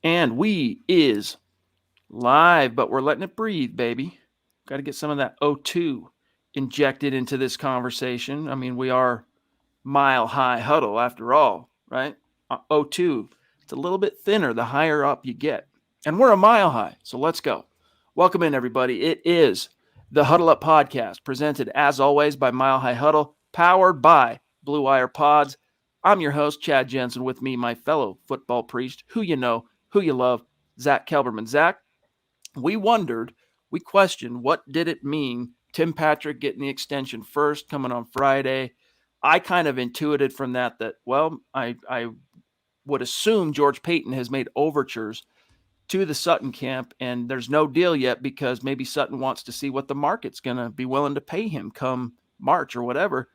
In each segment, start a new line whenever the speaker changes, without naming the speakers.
And we is live, but we're letting it breathe, baby. Got to get some of that O2 injected into this conversation. I mean, we are mile high huddle after all, right? O2, it's a little bit thinner the higher up you get. And we're a mile high, so let's go. Welcome in, everybody. It is the Huddle Up Podcast, presented as always by Mile High Huddle, powered by Blue Wire Pods. I'm your host, Chad Jensen, with me, my fellow football priest, who you know, who you love, Zack Kelberman. Zack, we questioned what did it mean, Tim Patrick getting the extension first, coming on Friday. I kind of intuited from that, well, I would assume George Paton has made overtures to the Sutton camp, and there's no deal yet because maybe Sutton wants to see what the market's going to be willing to pay him come March or whatever.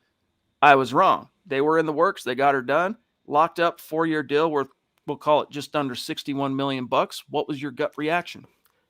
I was wrong. They were in the works. They got her done. Locked up, 4-year deal worth, we'll call it just under $61 million. What was your gut reaction?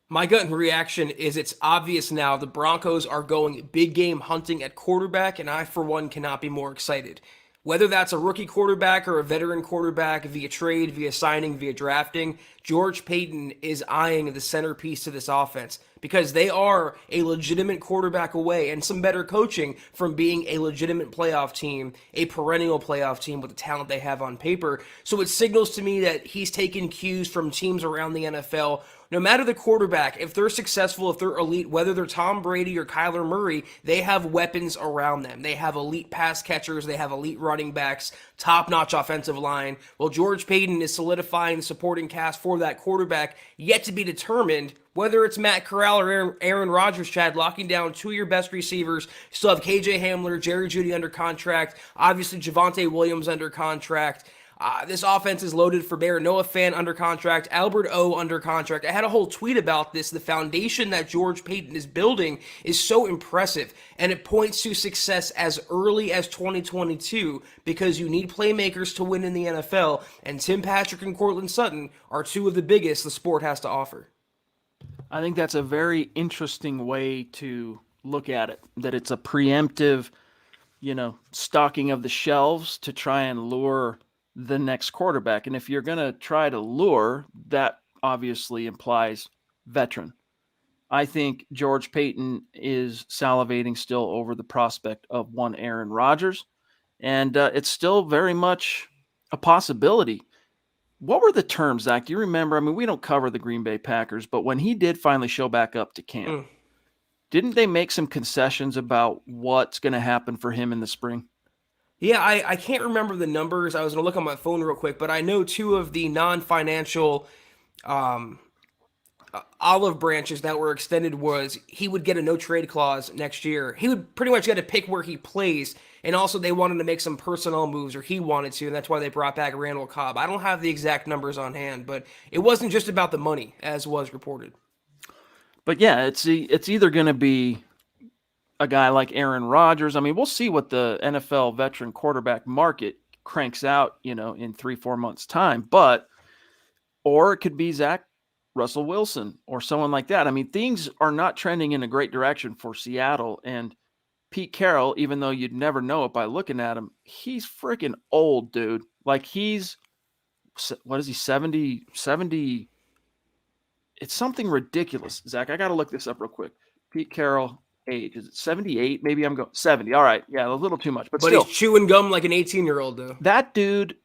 My gut reaction is it's obvious now the Broncos are going big game hunting at quarterback, and I, for one, cannot be more excited. Whether that's a rookie quarterback or a veteran quarterback via trade, via signing, via drafting, George Paton is eyeing the centerpiece to this offense because they are a legitimate quarterback away and some better coaching from being a legitimate playoff team, a perennial playoff team with the talent they have on paper. So it signals to me that he's taken cues from teams around the NFL. No matter the quarterback, if they're successful, if they're elite, whether they're Tom Brady or Kyler Murray, they have weapons around them. They have elite pass catchers. They have elite running backs, top-notch offensive line. Well, George Paton is solidifying the supporting cast for that quarterback, yet to be determined. Whether it's Matt Corral or Aaron Rodgers, Chad, locking down two of your best receivers. You still have KJ Hamler, Jerry Jeudy under contract. Obviously, Javonte Williams under contract. This offense is loaded for bear. Noah Fant under contract. Albert O under contract. I had a whole tweet about this. The foundation that George Paton is building is so impressive, and it points to success as early as 2022 because you need playmakers to win in the NFL, and Tim Patrick and Courtland Sutton are two of the biggest the sport has to offer.
I think that's a very interesting way to look at it, that it's a preemptive, stocking of the shelves to try and lure the next quarterback. And if you're going to try to lure, that obviously implies veteran. I think George Paton is salivating still over the prospect of one Aaron Rodgers, and it's still very much a possibility. What were the terms, Zach? Do you remember? I mean, we don't cover the Green Bay Packers, but when he did finally show back up to camp, didn't they make some concessions about what's going to happen for him in the spring?
Yeah, I can't remember the numbers. I was going to look on my phone real quick, but I know two of the non-financial olive branches that were extended was he would get a no-trade clause next year. He would pretty much get to pick where he plays, and also they wanted to make some personnel moves, or he wanted to, and that's why they brought back Randall Cobb. I don't have the exact numbers on hand, but it wasn't just about the money, as was reported.
But yeah, it's either going to be a guy like Aaron Rodgers. I mean, we'll see what the NFL veteran quarterback market cranks out, in 3-4 months' time. Or it could be Russell Wilson or someone like that. I mean, things are not trending in a great direction for Seattle. And Pete Carroll, even though you'd never know it by looking at him, he's freaking old, dude. Like what is he, 70? It's something ridiculous, Zach. I got to look this up real quick. Pete Carroll, age, is it 78? Maybe I'm going 70. All right. Yeah, a little too much. But still,
he's chewing gum like an 18-year-old, though.
That dude,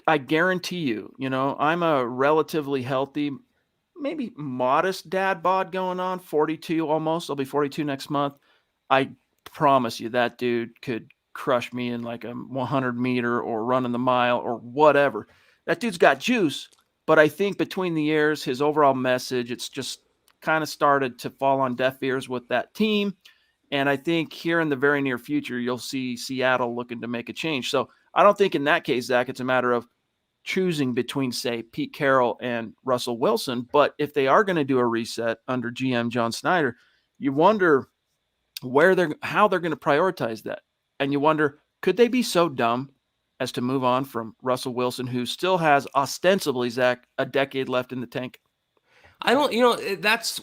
I guarantee you, I'm a relatively healthy, maybe modest dad bod going on, 42 almost. I'll be 42 next month. I promise you that dude could crush me in like a 100-meter or running the mile or whatever. That dude's got juice, but I think between the years, his overall message, it's just kind of started to fall on deaf ears with that team. And I think here in the very near future, you'll see Seattle looking to make a change. So I don't think in that case, Zach, it's a matter of choosing between, say, Pete Carroll and Russell Wilson. But if they are going to do a reset under GM John Snyder, you wonder how they're going to prioritize that. And you wonder, could they be so dumb as to move on from Russell Wilson, who still has ostensibly, Zach, a decade left in the tank?
I don't,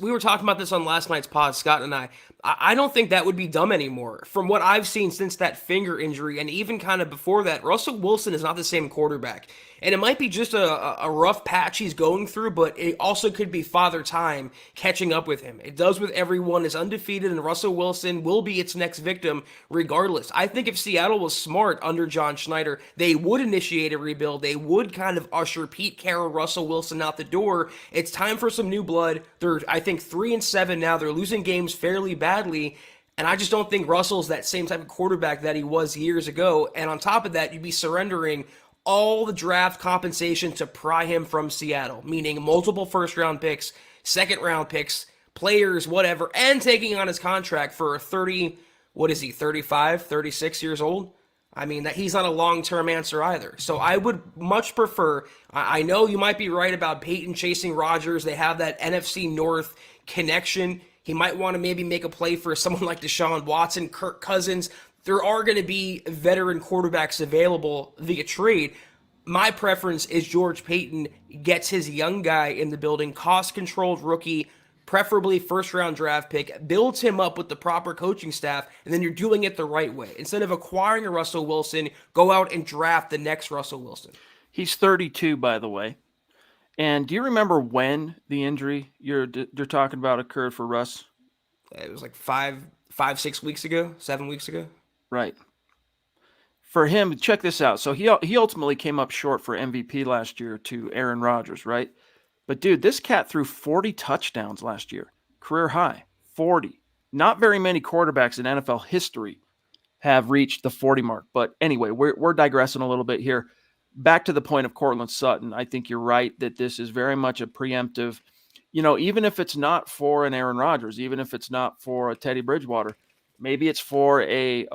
we were talking about this on last night's pod, Scott and I. I don't think that would be dumb anymore. From what I've seen since that finger injury, and even kind of before that, Russell Wilson is not the same quarterback. And it might be just a rough patch he's going through, but it also could be Father Time catching up with him. It does with everyone. Is undefeated, and Russell Wilson will be its next victim regardless. I think if Seattle was smart under John Schneider, they would initiate a rebuild. They would kind of usher Pete Carroll, Russell Wilson out the door. It's time for some new blood. They're, I think, 3-7 now. They're losing games fairly badly. And I just don't think Russell's that same type of quarterback that he was years ago. And on top of that, you'd be surrendering all the draft compensation to pry him from Seattle, meaning multiple first-round picks, second-round picks, players, whatever, and taking on his contract for 30, what is he, 35, 36 years old? I mean, that he's not a long-term answer either. So I would much prefer, I know you might be right about Peyton chasing Rodgers. They have that NFC North connection. He might want to maybe make a play for someone like Deshaun Watson, Kirk Cousins. There are going to be veteran quarterbacks available via trade. My preference is George Payton gets his young guy in the building, cost-controlled rookie, preferably first-round draft pick, builds him up with the proper coaching staff, and then you're doing it the right way. Instead of acquiring a Russell Wilson, go out and draft the next Russell Wilson.
He's 32, by the way. And do you remember when the injury you're talking about occurred for Russ?
It was like 6 weeks ago, 7 weeks ago.
Right. For him, check this out. So he ultimately came up short for MVP last year to Aaron Rodgers, right? But dude, this cat threw 40 touchdowns last year. Career high, 40. Not very many quarterbacks in NFL history have reached the 40 mark. But anyway, we're digressing a little bit here. Back to the point of Courtland Sutton, I think you're right that this is very much a preemptive, even if it's not for an Aaron Rodgers, even if it's not for a Teddy Bridgewater, maybe it's for I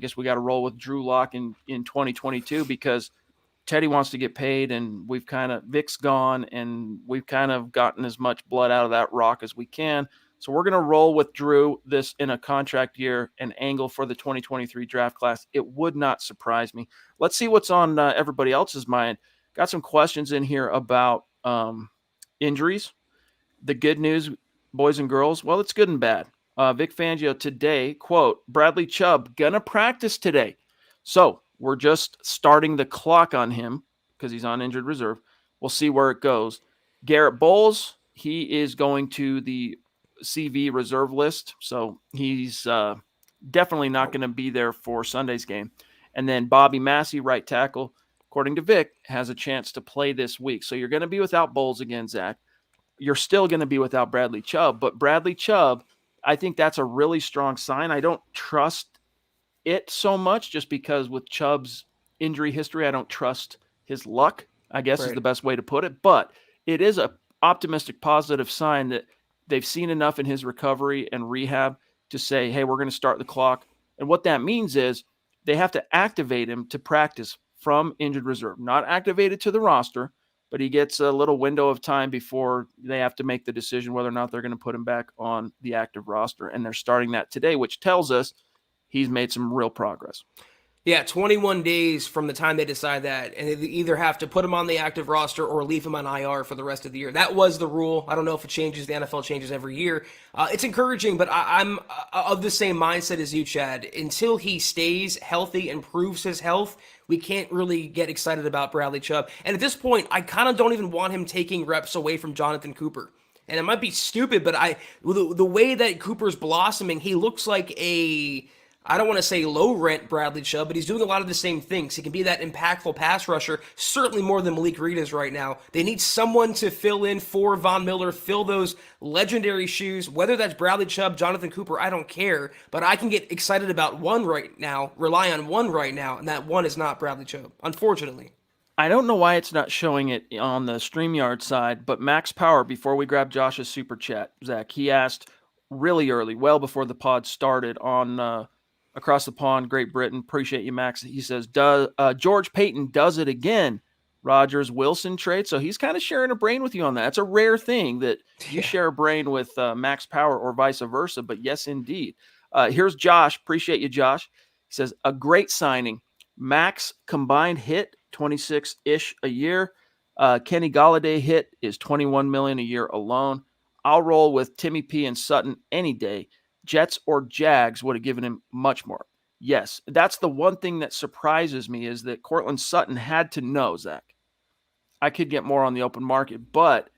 guess we got to roll with Drew Lock in 2022 because Teddy wants to get paid and Vic's gone and we've kind of gotten as much blood out of that rock as we can. So we're going to roll with Drew this in a contract year and angle for the 2023 draft class. It would not surprise me. Let's see what's on everybody else's mind. Got some questions in here about injuries. The good news, boys and girls, well, it's good and bad. Vic Fangio today, quote, Bradley Chubb gonna practice today. So we're just starting the clock on him because he's on injured reserve. We'll see where it goes. Garrett Bowles, he is going to the CV reserve list. So he's definitely not going to be there for Sunday's game. And then Bobby Massey, right tackle, according to Vic, has a chance to play this week. So you're going to be without Bowles again, Zach. You're still going to be without Bradley Chubb. But Bradley Chubb, I think that's a really strong sign. I don't trust it so much just because with Chubb's injury history, I don't trust his luck, I guess is the best way to put it. But it is a optimistic, positive sign that they've seen enough in his recovery and rehab to say, hey, we're going to start the clock. And what that means is they have to activate him to practice from injured reserve, not activated to the roster, but he gets a little window of time before they have to make the decision whether or not they're going to put him back on the active roster. And they're starting that today, which tells us he's made some real progress.
Yeah, 21 days from the time they decide that, and they either have to put him on the active roster or leave him on IR for the rest of the year. That was the rule. I don't know if it changes. The NFL changes every year. It's encouraging, but I'm of the same mindset as you, Chad. Until he stays healthy and proves his health, we can't really get excited about Bradley Chubb. And at this point, I kind of don't even want him taking reps away from Jonathan Cooper. And it might be stupid, but the way that Cooper's blossoming, he looks like I don't want to say low-rent Bradley Chubb, but he's doing a lot of the same things. He can be that impactful pass rusher, certainly more than Malik Reed is right now. They need someone to fill in for Von Miller, fill those legendary shoes. Whether that's Bradley Chubb, Jonathan Cooper, I don't care. But I can get excited about one right now, rely on one right now, and that one is not Bradley Chubb, unfortunately.
I don't know why it's not showing it on the StreamYard side, but Max Power, before we grab Josh's super chat, Zach, he asked really early, well before the pod started on Across the Pond, Great Britain. Appreciate you, Max. He says, George Payton does it again. Rodgers-Wilson trade. So he's kind of sharing a brain with you on that. It's a rare thing that you share a brain with Max Power or vice versa. But yes, indeed. Here's Josh. Appreciate you, Josh. He says, a great signing. Max combined hit, 26-ish a year. Kenny Golladay hit is $21 million a year alone. I'll roll with Timmy P and Sutton any day. Jets or Jags would have given him much more. Yes, that's the one thing that surprises me is that Courtland Sutton had to know, Zach, I could get more on the open market, but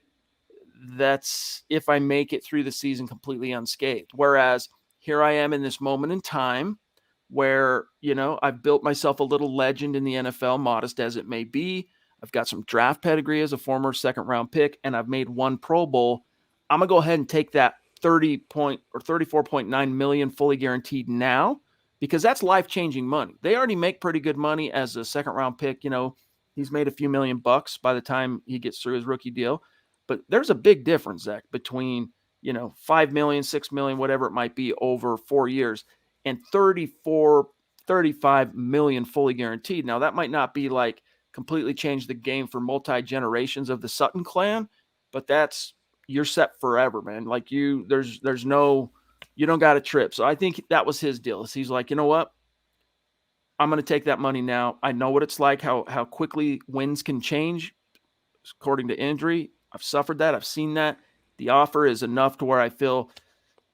that's if I make it through the season completely unscathed. Whereas here I am in this moment in time where, I've built myself a little legend in the NFL, modest as it may be. I've got some draft pedigree as a former second round pick, and I've made one Pro Bowl. I'm going to go ahead and take that 34.9 million fully guaranteed now, because that's life-changing money. They already make pretty good money as a second round pick. He's made a few million bucks by the time he gets through his rookie deal. But there's a big difference, Zach, between, 5 million, 6 million, whatever it might be over 4 years and 34, 35 million fully guaranteed. Now, that might not be like completely change the game for multi-generations of the Sutton clan, but you're set forever, man. Like there's no, you don't got a trip. So I think that was his deal. He's like, you know what? I'm going to take that money now. I know what it's like, how quickly winds can change according to injury. I've suffered that. I've seen that. The offer is enough to where I feel,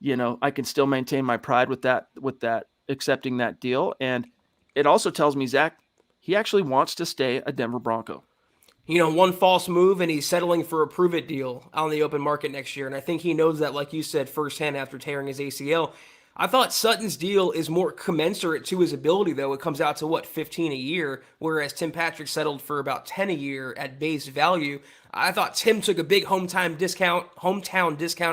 I can still maintain my pride with that, accepting that deal. And it also tells me, Zach, he actually wants to stay a Denver Bronco.
One false move and he's settling for a prove it deal on the open market next year. And I think he knows that, like you said, firsthand after tearing his ACL. I thought Sutton's deal is more commensurate to his ability, though. It comes out to 15 a year, whereas Tim Patrick settled for about 10 a year at base value. I thought Tim took a big hometown discount,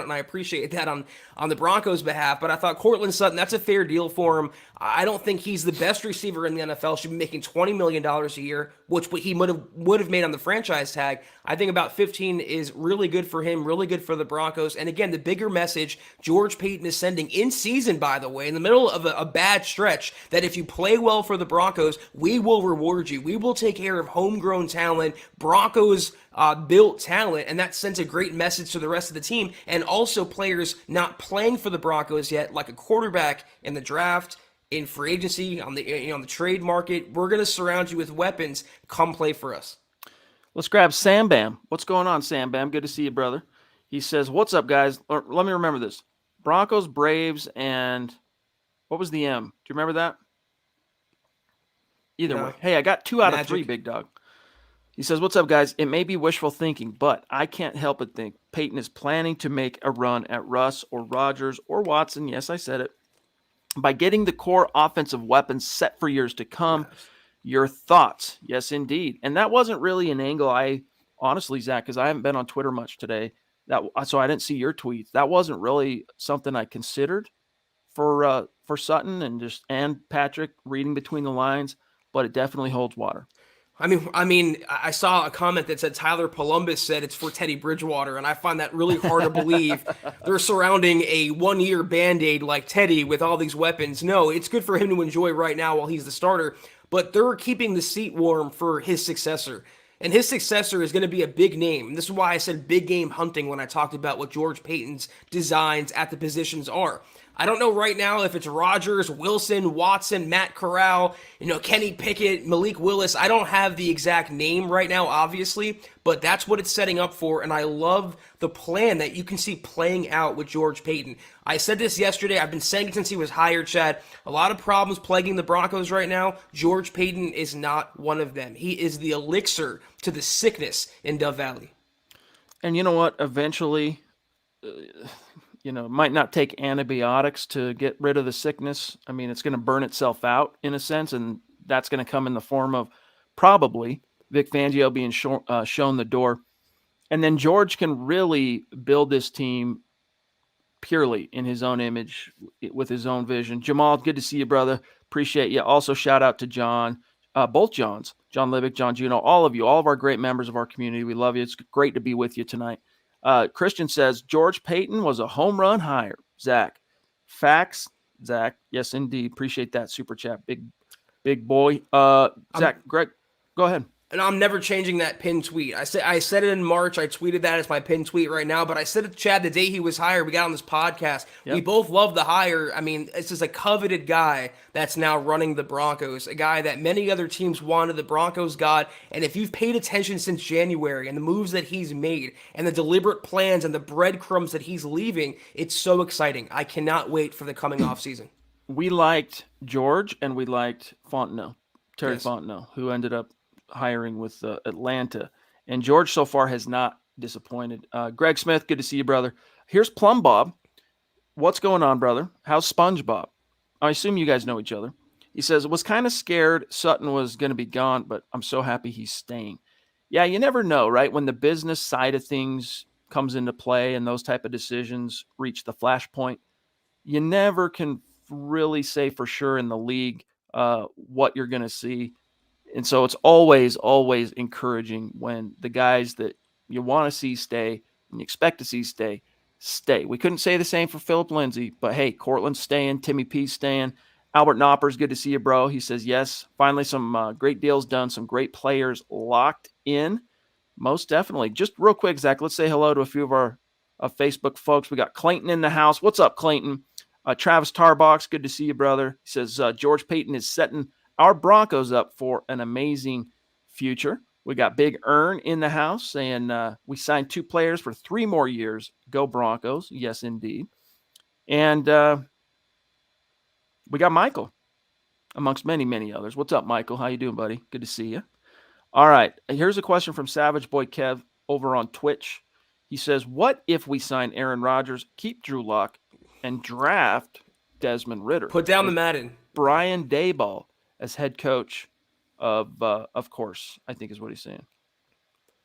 and I appreciate that on the Broncos' behalf. But I thought Courtland Sutton, that's a fair deal for him. I don't think he's the best receiver in the NFL. Should be making $20 million a year, which he would have made on the franchise tag. I think about 15 is really good for him, really good for the Broncos. And again, the bigger message George Paton is sending in season, by the way, in the middle of a bad stretch, that if you play well for the Broncos, we will reward you. We will take care of homegrown talent, Broncos built talent, and that sends a great message to the rest of the team, and also players not playing for the Broncos yet, like a quarterback in the draft, in free agency, on the trade market. We're going to surround you with weapons. Come play for us.
Let's grab Sam Bam. What's going on, Sam Bam? Good to see you, brother. He says, what's up, guys? Let me remember this. Broncos, Braves, and what was the M? Do you remember that? Either way. Hey, I got 2 out of 3, big dog. He says, what's up, guys? It may be wishful thinking, but I can't help but think Peyton is planning to make a run at Russ or Rodgers or Watson. Yes, I said it. By getting the core offensive weapons set for years to come. Yes. Your thoughts? Yes, indeed. And that wasn't really an angle honestly, Zach, because I haven't been on Twitter much today. So I didn't see your tweets. That wasn't really something I considered for Sutton and Patrick reading between the lines, but it definitely holds water.
I mean, I saw a comment that said Tyler Columbus said it's for Teddy Bridgewater, and I find that really hard to believe. They're surrounding a one-year Band-Aid like Teddy with all these weapons. No, it's good for him to enjoy right now while he's the starter, but they're keeping the seat warm for his successor. And his successor is going to be a big name. This is why I said big game hunting when I talked about what George Paton's designs at the positions are. I don't know right now if it's Rodgers, Wilson, Watson, Matt Corral, Kenny Pickett, Malik Willis. I don't have the exact name right now, obviously, but that's what it's setting up for, and I love the plan that you can see playing out with George Paton. I said this yesterday. I've been saying it since he was hired, Chad. A lot of problems plaguing the Broncos right now. George Paton is not one of them. He is the elixir to the sickness in Dove Valley.
And you know what? Eventually... it might not take antibiotics to get rid of the sickness. I mean, it's going to burn itself out in a sense, and that's going to come in the form of probably Vic Fangio being shown the door. And then George can really build this team purely in his own image with his own vision. Jamal, good to see you, brother. Appreciate you. Also, shout out to John, both Johns, John Livick, John Juno, all of you, all of our great members of our community. We love you. It's great to be with you tonight. Christian says, George Paton was a home run hire. Zach. Facts, Zach. Yes, indeed. Appreciate that super chat. Big boy. Zach, Greg, go ahead.
And I'm never changing that pin tweet. I said it in March. I tweeted that as my pin tweet right now. But I said it to Chad the day he was hired. We got on this podcast. We
Yep.
both love the hire. I mean, it's just a coveted guy that's now running the Broncos. A guy that many other teams wanted. The Broncos got. And if you've paid attention since January and the moves that he's made and the deliberate plans and the breadcrumbs that he's leaving, it's so exciting. I cannot wait for the coming off season.
We liked George and we liked Fontenot, Terry
Yes.
Fontenot, who ended up hiring with Atlanta. And George so far has not disappointed. Greg Smith, good to see you, brother. Here's Plum Bob. What's going on, brother? How's SpongeBob? I assume you guys know each other. He says, was kind of scared Sutton was going to be gone, but I'm so happy he's staying. Yeah, you never know, right? When the business side of things comes into play and those type of decisions reach the flashpoint, you never can really say for sure in the league what you're going to see. And so it's always, always encouraging when the guys that you want to see stay and you expect to see stay. We couldn't say the same for Philip Lindsay, but hey, Courtland's staying, Timmy P's staying. Albert Knopper's good to see you, bro. He says, yes, finally some great deals done, some great players locked in. Most definitely. Just real quick, Zach, let's say hello to a few of our Facebook folks. We got Clayton in the house. What's up, Clayton? Travis Tarbox, good to see you, brother. He says, George Payton is setting our Broncos up for an amazing future. We got Big Earn in the house saying we signed 2 players for 3 more years. Go Broncos. Yes, indeed. And we got Michael amongst many, many others. What's up, Michael? How you doing, buddy? Good to see you. All right. Here's a question from Savage Boy Kev over on Twitch. He says, what if we sign Aaron Rodgers, keep Drew Lock, and draft Desmond Ritter?
Put down the Madden.
Brian Daboll as head coach of course, I think is what he's saying.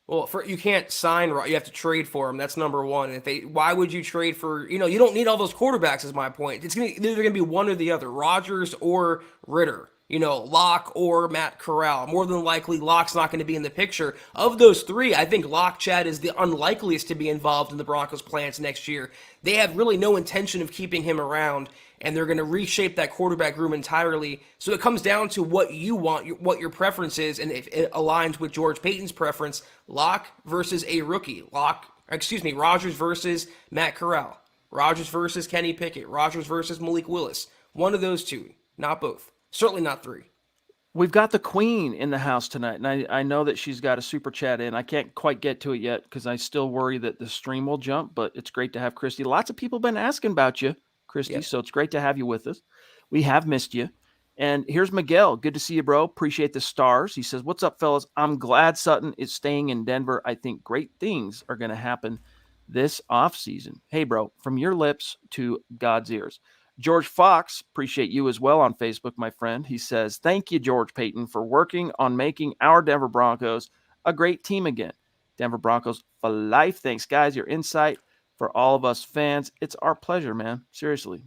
Well, you can't sign. You have to trade for him. That's number one. Why would you trade for? You don't need all those quarterbacks. Is my point. It's either gonna be one or the other, Rodgers or Ritter. Locke or Matt Corral. More than likely, Locke's not going to be in the picture. Of those 3, I think Locke, Chad, is the unlikeliest to be involved in the Broncos' plans next year. They have really no intention of keeping him around, and they're going to reshape that quarterback room entirely. So it comes down to what you want, what your preference is, and if it aligns with George Payton's preference, Locke versus a rookie. Rodgers versus Matt Corral. Rodgers versus Kenny Pickett. Rodgers versus Malik Willis. One of those 2, not both. Certainly not 3.
We've got the Queen in the house tonight, and I know that she's got a super chat in. I can't quite get to it yet because I still worry that the stream will jump, but it's great to have Christy. Lots of people have been asking about you, Christy,
Yep.
so it's great to have you with us. We have missed you. And here's Miguel. Good to see you, bro. Appreciate the stars. He says, what's up, fellas? I'm glad Sutton is staying in Denver. I think great things are going to happen this offseason. Hey, bro, from your lips to God's ears. George Fox, appreciate you as well on Facebook, my friend. He says, thank you, George Payton, for working on making our Denver Broncos a great team again. Denver Broncos for life. Thanks, guys. Your insight for all of us fans. It's our pleasure, man. Seriously,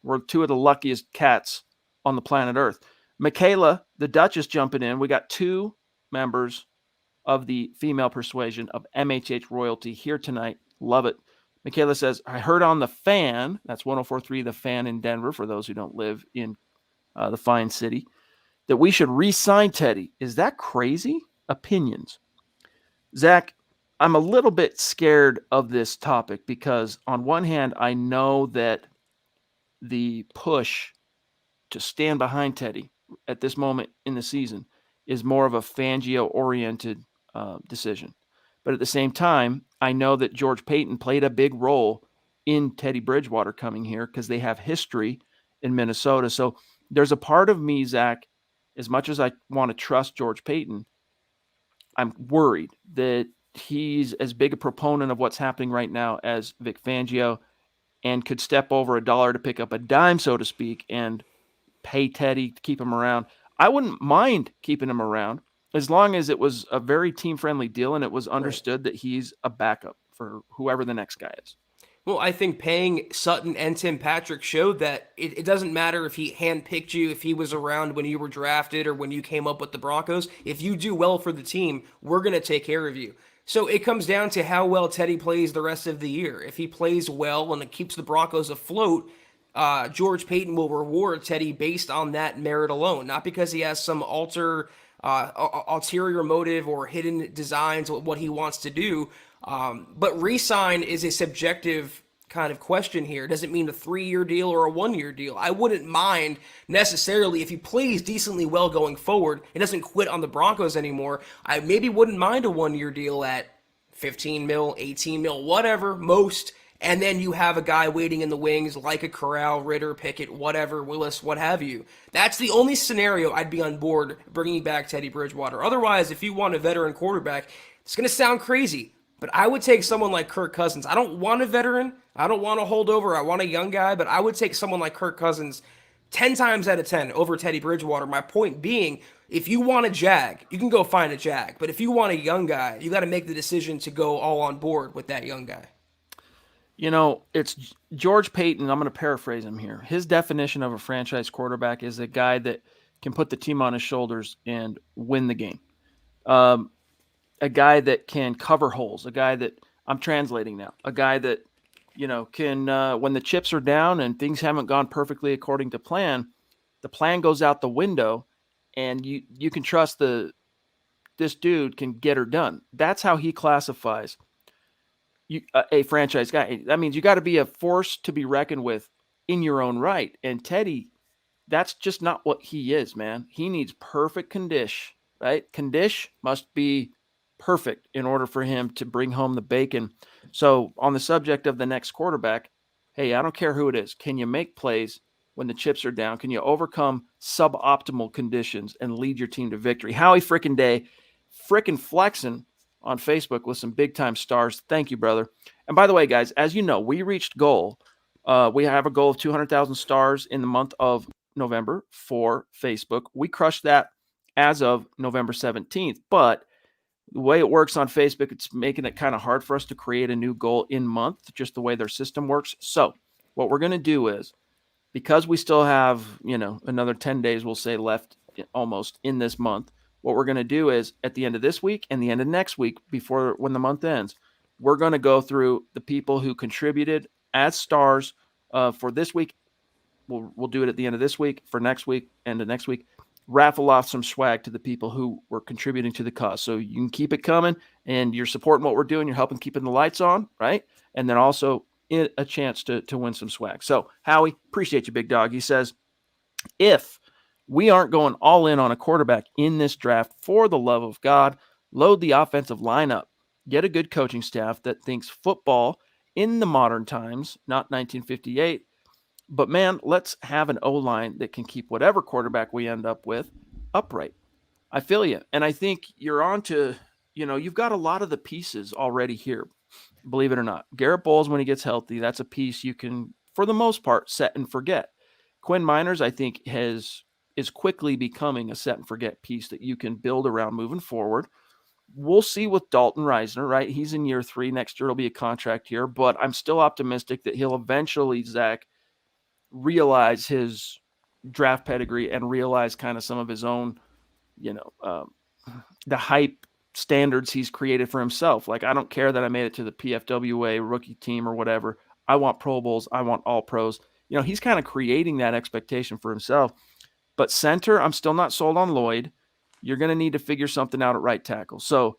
we're 2 of the luckiest cats on the planet Earth. Michaela, the Duchess, jumping in. We got 2 members of the female persuasion of MHH royalty here tonight. Love it. Michaela says, I heard on The Fan, that's 104.3 The Fan in Denver, for those who don't live in the fine city, that we should re-sign Teddy. Is that crazy? Opinions. Zach, I'm a little bit scared of this topic because on one hand, I know that the push to stand behind Teddy at this moment in the season is more of a Fangio-oriented decision. But at the same time, I know that George Payton played a big role in Teddy Bridgewater coming here because they have history in Minnesota. So there's a part of me, Zach, as much as I want to trust George Payton, I'm worried that he's as big a proponent of what's happening right now as Vic Fangio and could step over a dollar to pick up a dime, so to speak, and pay Teddy to keep him around. I wouldn't mind keeping him around as long as it was a very team-friendly deal and it was understood that he's a backup for whoever the next guy is.
Well, I think paying Sutton and Tim Patrick showed that it doesn't matter if he handpicked you, if he was around when you were drafted or when you came up with the Broncos. If you do well for the team, we're going to take care of you. So it comes down to how well Teddy plays the rest of the year. If he plays well and it keeps the Broncos afloat, George Payton will reward Teddy based on that merit alone, not because he has some alter ulterior motive or hidden designs, what he wants to do. But re-sign is a subjective kind of question here. It doesn't mean a 3-year deal or a 1-year deal. I wouldn't mind necessarily if he plays decently well going forward and doesn't quit on the Broncos anymore. I maybe wouldn't mind a 1-year deal at 15 mil, 18 mil, whatever, most. And then you have a guy waiting in the wings like a Corral, Ritter, Pickett, whatever, Willis, what have you. That's the only scenario I'd be on board bringing back Teddy Bridgewater. Otherwise, if you want a veteran quarterback, it's going to sound crazy, but I would take someone like Kirk Cousins. I don't want a veteran. I don't want a holdover. I want a young guy, but I would take someone like Kirk Cousins 10 times out of 10 over Teddy Bridgewater. My point being, if you want a Jag, you can go find a Jag. But if you want a young guy, you got to make the decision to go all on board with that young guy.
You know, it's George Payton. I'm going to paraphrase him here. His definition of a franchise quarterback is a guy that can put the team on his shoulders and win the game. A guy that can cover holes. A guy that I'm translating now. A guy that, can when the chips are down and things haven't gone perfectly according to plan, the plan goes out the window, and you can trust this dude can get her done. That's how he classifies a franchise guy. That means you got to be a force to be reckoned with in your own right. And Teddy, that's just not what he is, man. He needs perfect condition, right? Condition must be perfect in order for him to bring home the bacon. So on the subject of the next quarterback, hey, I don't care who it is. Can you make plays when the chips are down? Can you overcome suboptimal conditions and lead your team to victory? Howie frickin' Day, frickin' flexing on Facebook with some big-time stars. Thank you, brother. And by the way, guys, as you know, we reached goal. We have a goal of 200,000 stars in the month of November for Facebook. We crushed that as of November 17th. But the way it works on Facebook, it's making it kind of hard for us to create a new goal in month, just the way their system works. So what we're going to do is, because we still have, another 10 days, we'll say, left almost in this month, what we're going to do is at the end of this week and the end of next week, when the month ends, we're going to go through the people who contributed as stars for this week. We'll do it at the end of this week, for next week, and the next week. Raffle off some swag to the people who were contributing to the cause. So you can keep it coming, and you're supporting what we're doing. You're helping keeping the lights on, right? And then also a chance to win some swag. So Howie, appreciate you, big dog. He says, if we aren't going all in on a quarterback in this draft, for the love of God, load the offensive lineup. Get a good coaching staff that thinks football in the modern times, not 1958. But, man, let's have an O-line that can keep whatever quarterback we end up with upright. I feel you. And I think you're on to, you've got a lot of the pieces already here, believe it or not. Garrett Bowles, when he gets healthy, that's a piece you can, for the most part, set and forget. Quinn Miners, I think, is quickly becoming a set and forget piece that you can build around moving forward. We'll see with Dalton Reisner, right? He's in year 3. Next year will be a contract year, but I'm still optimistic that he'll eventually, Zach, realize his draft pedigree and realize kind of some of his own, the hype standards he's created for himself. Like, I don't care that I made it to the PFWA rookie team or whatever. I want Pro Bowls. I want all pros. He's kind of creating that expectation for himself. But center, I'm still not sold on Lloyd. You're going to need to figure something out at right tackle. So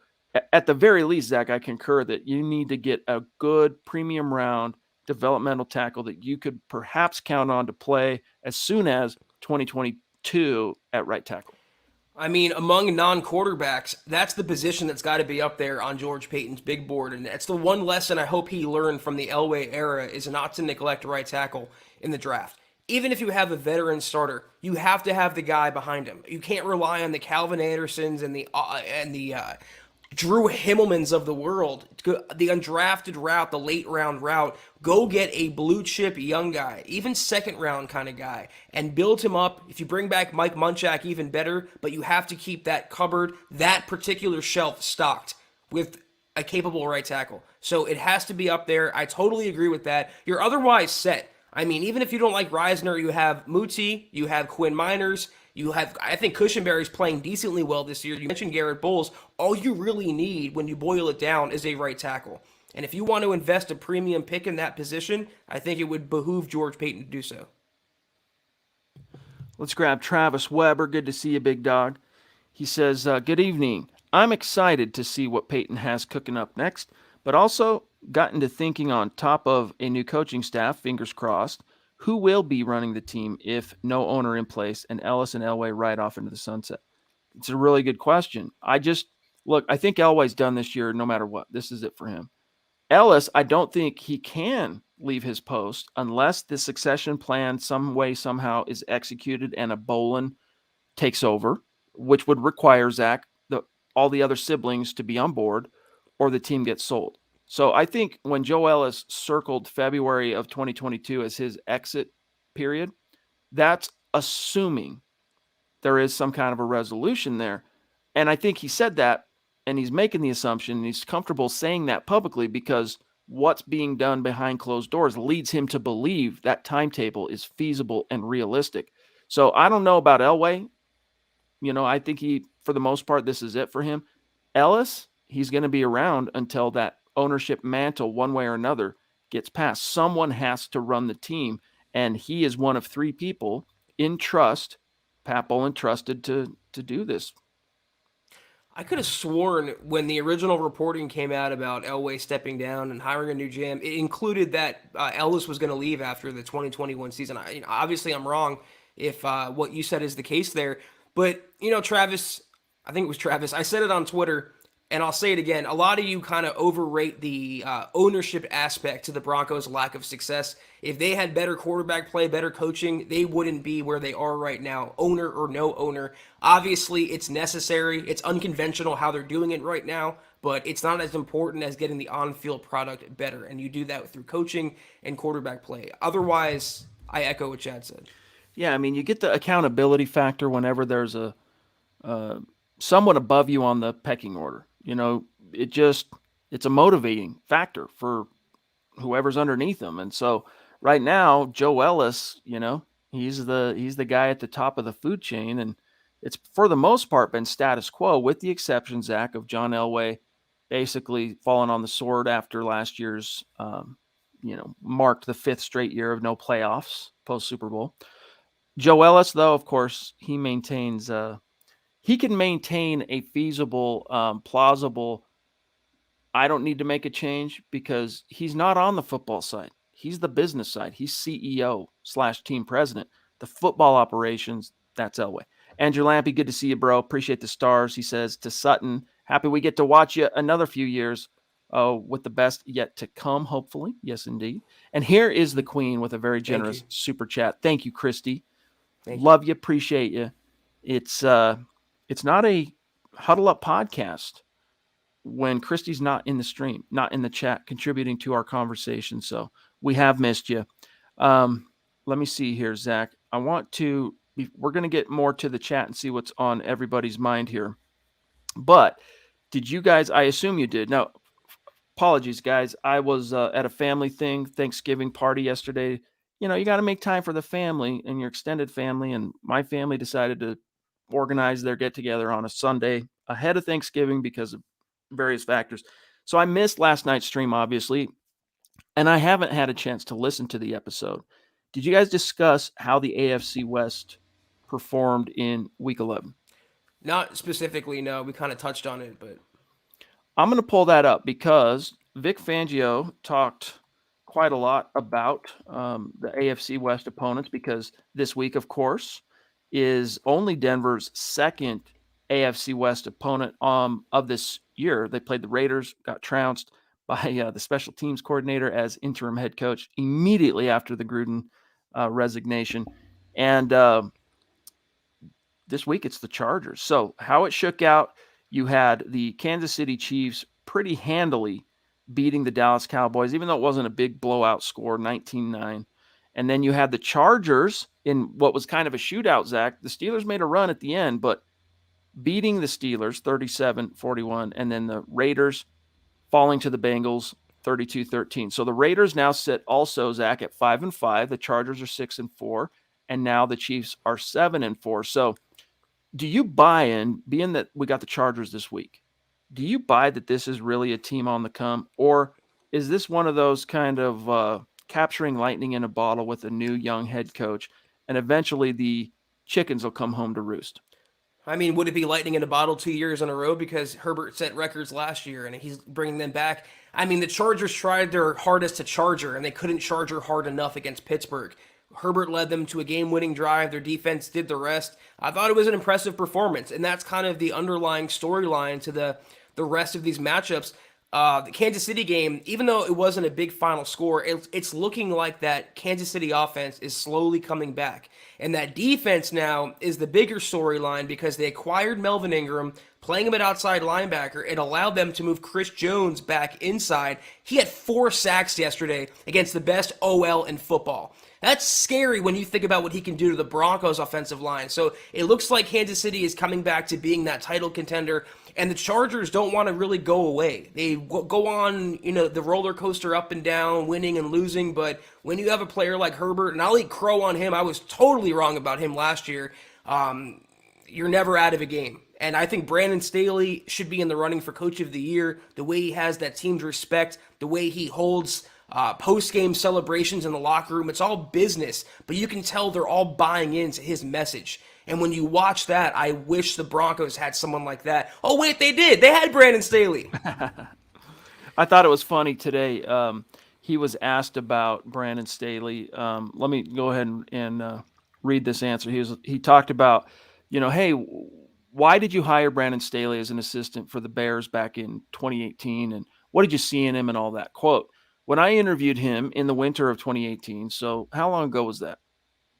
at the very least, Zach, I concur that you need to get a good premium round developmental tackle that you could perhaps count on to play as soon as 2022 at right tackle.
I mean, among non-quarterbacks, that's the position that's got to be up there on George Payton's big board. And that's the one lesson I hope he learned from the Elway era, is not to neglect right tackle in the draft. Even if you have a veteran starter, you have to have the guy behind him. You can't rely on the Calvin Andersons and the Drew Himmelmans of the world, the undrafted route, the late round route. Go get a blue chip young guy, even second round kind of guy, and build him up. If you bring back Mike Munchak, even better, but you have to keep that cupboard, that particular shelf stocked with a capable right tackle. So it has to be up there. I totally agree with that. You're otherwise set. I mean, even if you don't like Reisner, you have Muti, you have Quinn Miners, you have, I think Cushenberry's playing decently well this year. You mentioned Garrett Bowles. All you really need when you boil it down is a right tackle. And if you want to invest a premium pick in that position, I think it would behoove George Payton to do so.
Let's grab Travis Weber. Good to see you, big dog. He says, good evening. I'm excited to see what Peyton has cooking up next, but also gotten to thinking on top of a new coaching staff, fingers crossed, who will be running the team if no owner in place and Ellis and Elway ride off into the sunset? It's a really good question. I think Elway's done this year no matter what. This is it for him. Ellis, I don't think he can leave his post unless the succession plan some way, somehow is executed and a Bolin takes over, which would require Zach, all the other siblings to be on board, or the team gets sold. So I think when Joe Ellis circled February of 2022 as his exit period, that's assuming there is some kind of a resolution there. And I think he said that, and he's making the assumption, and he's comfortable saying that publicly because what's being done behind closed doors leads him to believe that timetable is feasible and realistic. So I don't know about Elway. I think for the most part, this is it for him. Ellis, he's going to be around until that ownership mantle, one way or another, gets passed. Someone has to run the team, and he is one of three people in trust, Pat Bowlen trusted to do this.
I could have sworn when the original reporting came out about Elway stepping down and hiring a new GM, it included that Ellis was going to leave after the 2021 season. Obviously, I'm wrong if what you said is the case there. But, Travis, I think it was Travis, I said it on Twitter, and I'll say it again. A lot of you kind of overrate the ownership aspect to the Broncos' lack of success. If they had better quarterback play, better coaching, they wouldn't be where they are right now, owner or no owner. Obviously, it's necessary. It's unconventional how they're doing it right now, but it's not as important as getting the on-field product better, and you do that through coaching and quarterback play. Otherwise, I echo what Chad said.
Yeah, I mean, you get the accountability factor whenever there's a someone above you on the pecking order. It's a motivating factor for whoever's underneath them. And so right now, Joe Ellis, he's the guy at the top of the food chain, and it's for the most part been status quo, with the exception, Zach, of John Elway basically falling on the sword after last year's, marked the fifth straight year of no playoffs post Super Bowl. Joe Ellis, though, of course, he can maintain a feasible, plausible, I don't need to make a change, because he's not on the football side. He's the business side. He's CEO/team president. The football operations, that's Elway. Andrew Lampy, good to see you, bro. Appreciate the stars. He says to Sutton, happy we get to watch you another few years with the best yet to come, hopefully. Yes, indeed. And here is the Queen with a very generous super chat. Thank you, Christy. Love you. Appreciate you. It's not a Huddle Up podcast when Christy's not in the stream, not in the chat, contributing to our conversation. So we have missed you. Let me see here, Zach. We're going to get more to the chat and see what's on everybody's mind here. But did you guys, I assume you did. Now, apologies, guys. I was at a family thing, Thanksgiving party yesterday. You got to make time for the family and your extended family. And my family decided to organize their get together on a Sunday ahead of Thanksgiving because of various factors. So I missed last night's stream, obviously, and I haven't had a chance to listen to the episode. Did you guys discuss how the AFC West performed in Week 11?
Not specifically, no. We kind of touched on it, but
I'm going to pull that up because Vic Fangio talked quite a lot about the AFC West opponents, because this week, of course, is only Denver's second AFC West opponent of this year. They played the Raiders, got trounced by the special teams coordinator as interim head coach immediately after the Gruden resignation. And this week it's the Chargers. So how it shook out, you had the Kansas City Chiefs pretty handily beating the Dallas Cowboys, even though it wasn't a big blowout score, 19-9. And then you had the Chargers in what was kind of a shootout, Zach. The Steelers made a run at the end, but beating the Steelers 37-41, and then the Raiders falling to the Bengals 32-13. So the Raiders now sit also, Zach, at 5-5. The Chargers are 6-4, and now the Chiefs are 7-4. So do you buy in, being that we got the Chargers this week, do you buy that this is really a team on the come, or is this one of those kind of capturing lightning in a bottle with a new young head coach, and eventually the chickens will come home to roost?
I mean, would it be lightning in a bottle 2 years in a row because Herbert set records last year and he's bringing them back? I mean, the Chargers tried their hardest to charge her and they couldn't charge her hard enough against Pittsburgh. Herbert led them to a game-winning drive. Their defense did the rest. I thought it was an impressive performance, and that's kind of the underlying storyline to the rest of these matchups. The Kansas City game, even though it wasn't a big final score, it's looking like that Kansas City offense is slowly coming back. And that defense now is the bigger storyline because they acquired Melvin Ingram, playing him at outside linebacker. It allowed them to move Chris Jones back inside. He had 4 sacks yesterday against the best OL in football. That's scary when you think about what he can do to the Broncos offensive line. So it looks like Kansas City is coming back to being that title contender, and the Chargers don't want to really go away. They go on, the roller coaster up and down, winning and losing, but when you have a player like Herbert, and I'll eat crow on him, I was totally wrong about him last year, you're never out of a game. And I think Brandon Staley should be in the running for Coach of the Year. The way he has that team's respect, the way he holds post-game celebrations in the locker room, it's all business, but you can tell they're all buying into his message. And when you watch that, I wish the Broncos had someone like that. Oh, wait, they did. They had Brandon Staley.
I thought it was funny today. He was asked about Brandon Staley. Let me go ahead and read this answer. He talked about, hey, why did you hire Brandon Staley as an assistant for the Bears back in 2018? And what did you see in him and all that? Quote, when I interviewed him in the winter of 2018, so how long ago was that?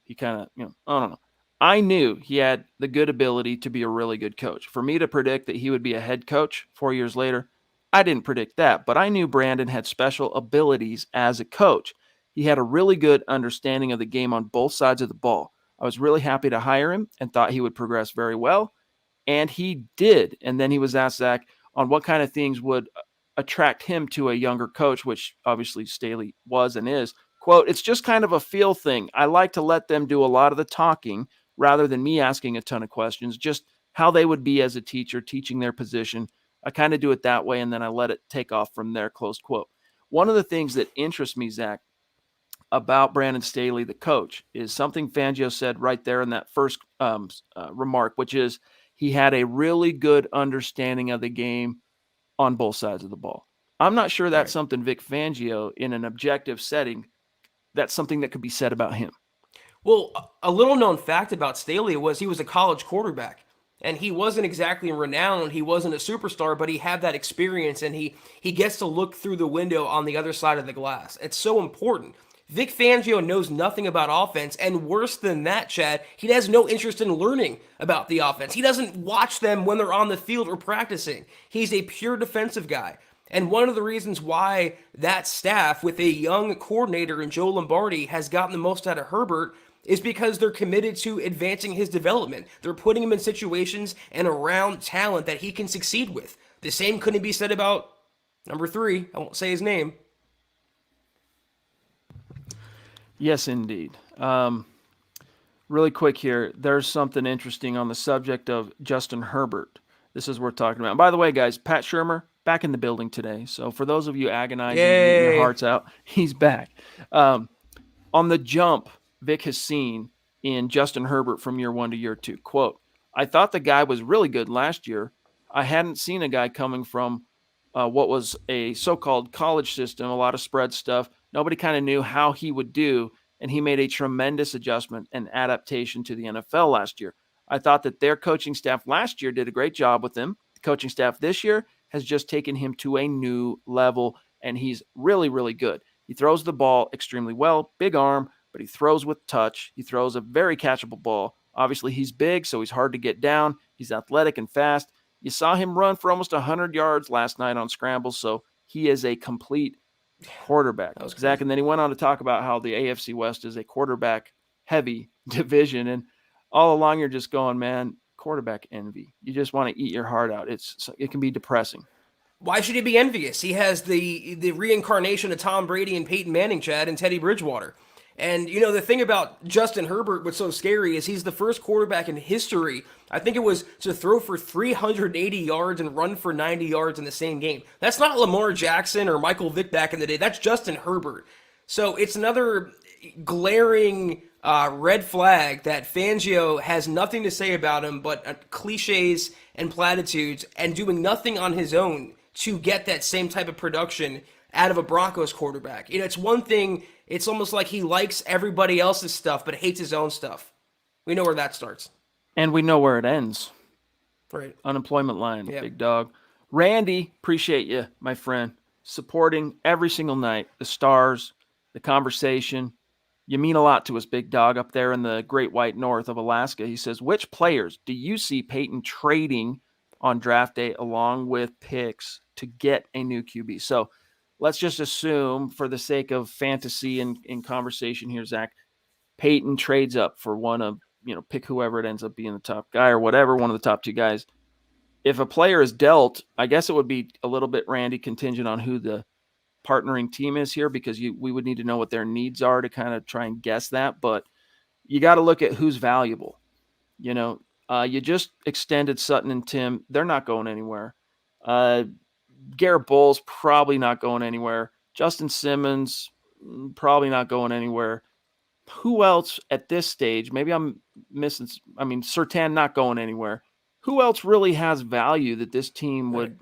He kind of, I don't know. I knew he had the good ability to be a really good coach. For me to predict that he would be a head coach 4 years later, I didn't predict that, but I knew Brandon had special abilities as a coach. He had a really good understanding of the game on both sides of the ball. I was really happy to hire him and thought he would progress very well, and he did. And then he was asked, Zach, on what kind of things would attract him to a younger coach, which obviously Staley was and is. Quote, it's just kind of a feel thing. I like to let them do a lot of the talking rather than me asking a ton of questions, just how they would be as a teacher, teaching their position. I kind of do it that way, and then I let it take off from there, close quote. One of the things that interests me, Zach, about Brandon Staley, the coach, is something Fangio said right there in that first remark, which is he had a really good understanding of the game on both sides of the ball. I'm not sure that's something Vic Fangio, in an objective setting, that's something that could be said about him.
Well, a little known fact about Staley was he was a college quarterback. And he wasn't exactly renowned. He wasn't a superstar, but he had that experience, and he gets to look through the window on the other side of the glass. It's so important. Vic Fangio knows nothing about offense, and worse than that, Chad, he has no interest in learning about the offense. He doesn't watch them when they're on the field or practicing. He's a pure defensive guy. And one of the reasons why that staff, with a young coordinator in Joe Lombardi, has gotten the most out of Herbert is because they're committed to advancing his development. They're putting him in situations and around talent that he can succeed with. The same couldn't be said about number 3. I won't say his name.
Yes, indeed. Really quick here, there's something interesting on the subject of Justin Herbert. This is worth talking about. And by the way, guys, Pat Shurmur, back in the building today. So for those of you agonizing, getting your hearts out, he's back. On the jump Vic has seen in Justin Herbert from year 1 to year 2. Quote, I thought the guy was really good last year. I hadn't seen a guy coming from what was a so-called college system, a lot of spread stuff. Nobody kind of knew how he would do, and he made a tremendous adjustment and adaptation to the NFL last year. I thought that their coaching staff last year did a great job with him. The coaching staff this year has just taken him to a new level, and he's really, really good. He throws the ball extremely well, big arm, but he throws with touch. He throws a very catchable ball. Obviously, he's big, so he's hard to get down. He's athletic and fast. You saw him run for almost 100 yards last night on scrambles, so he is a complete quarterback. Zach, and then he went on to talk about how the AFC West is a quarterback-heavy division, and all along you're just going, man, quarterback envy. You just want to eat your heart out. It can be depressing.
Why should he be envious? He has the reincarnation of Tom Brady and Peyton Manning, Chad, and Teddy Bridgewater. And, the thing about Justin Herbert, what's so scary is he's the first quarterback in history, I think it was, to throw for 380 yards and run for 90 yards in the same game. That's not Lamar Jackson or Michael Vick back in the day. That's Justin Herbert. So it's another glaring red flag that Fangio has nothing to say about him but cliches and platitudes and doing nothing on his own to get that same type of production out of a Broncos quarterback. It's one thing, it's almost like he likes everybody else's stuff but hates his own stuff. We know where that starts.
And we know where it ends.
Right.
Unemployment line,
Yep.
big dog. Randy, appreciate you, my friend. Supporting every single night. The stars, the conversation. You mean a lot to us, big dog, up there in the great white north of Alaska. He says, which players do you see Peyton trading on draft day along with picks to get a new QB? So let's just assume, for the sake of fantasy and in conversation here, Zach, Peyton trades up for one of, pick whoever it ends up being the top guy or whatever, one of the top two guys. If a player is dealt, I guess it would be a little bit, Randy, contingent on who the partnering team is here, because we would need to know what their needs are to kind of try and guess that. But you got to look at who's valuable. You just extended Sutton and Tim. They're not going anywhere. Garrett Bowles probably not going anywhere. Justin Simmons probably not going anywhere. Who else at this stage? Maybe I'm missing. Surtain not going anywhere. Who else really has value that this team would,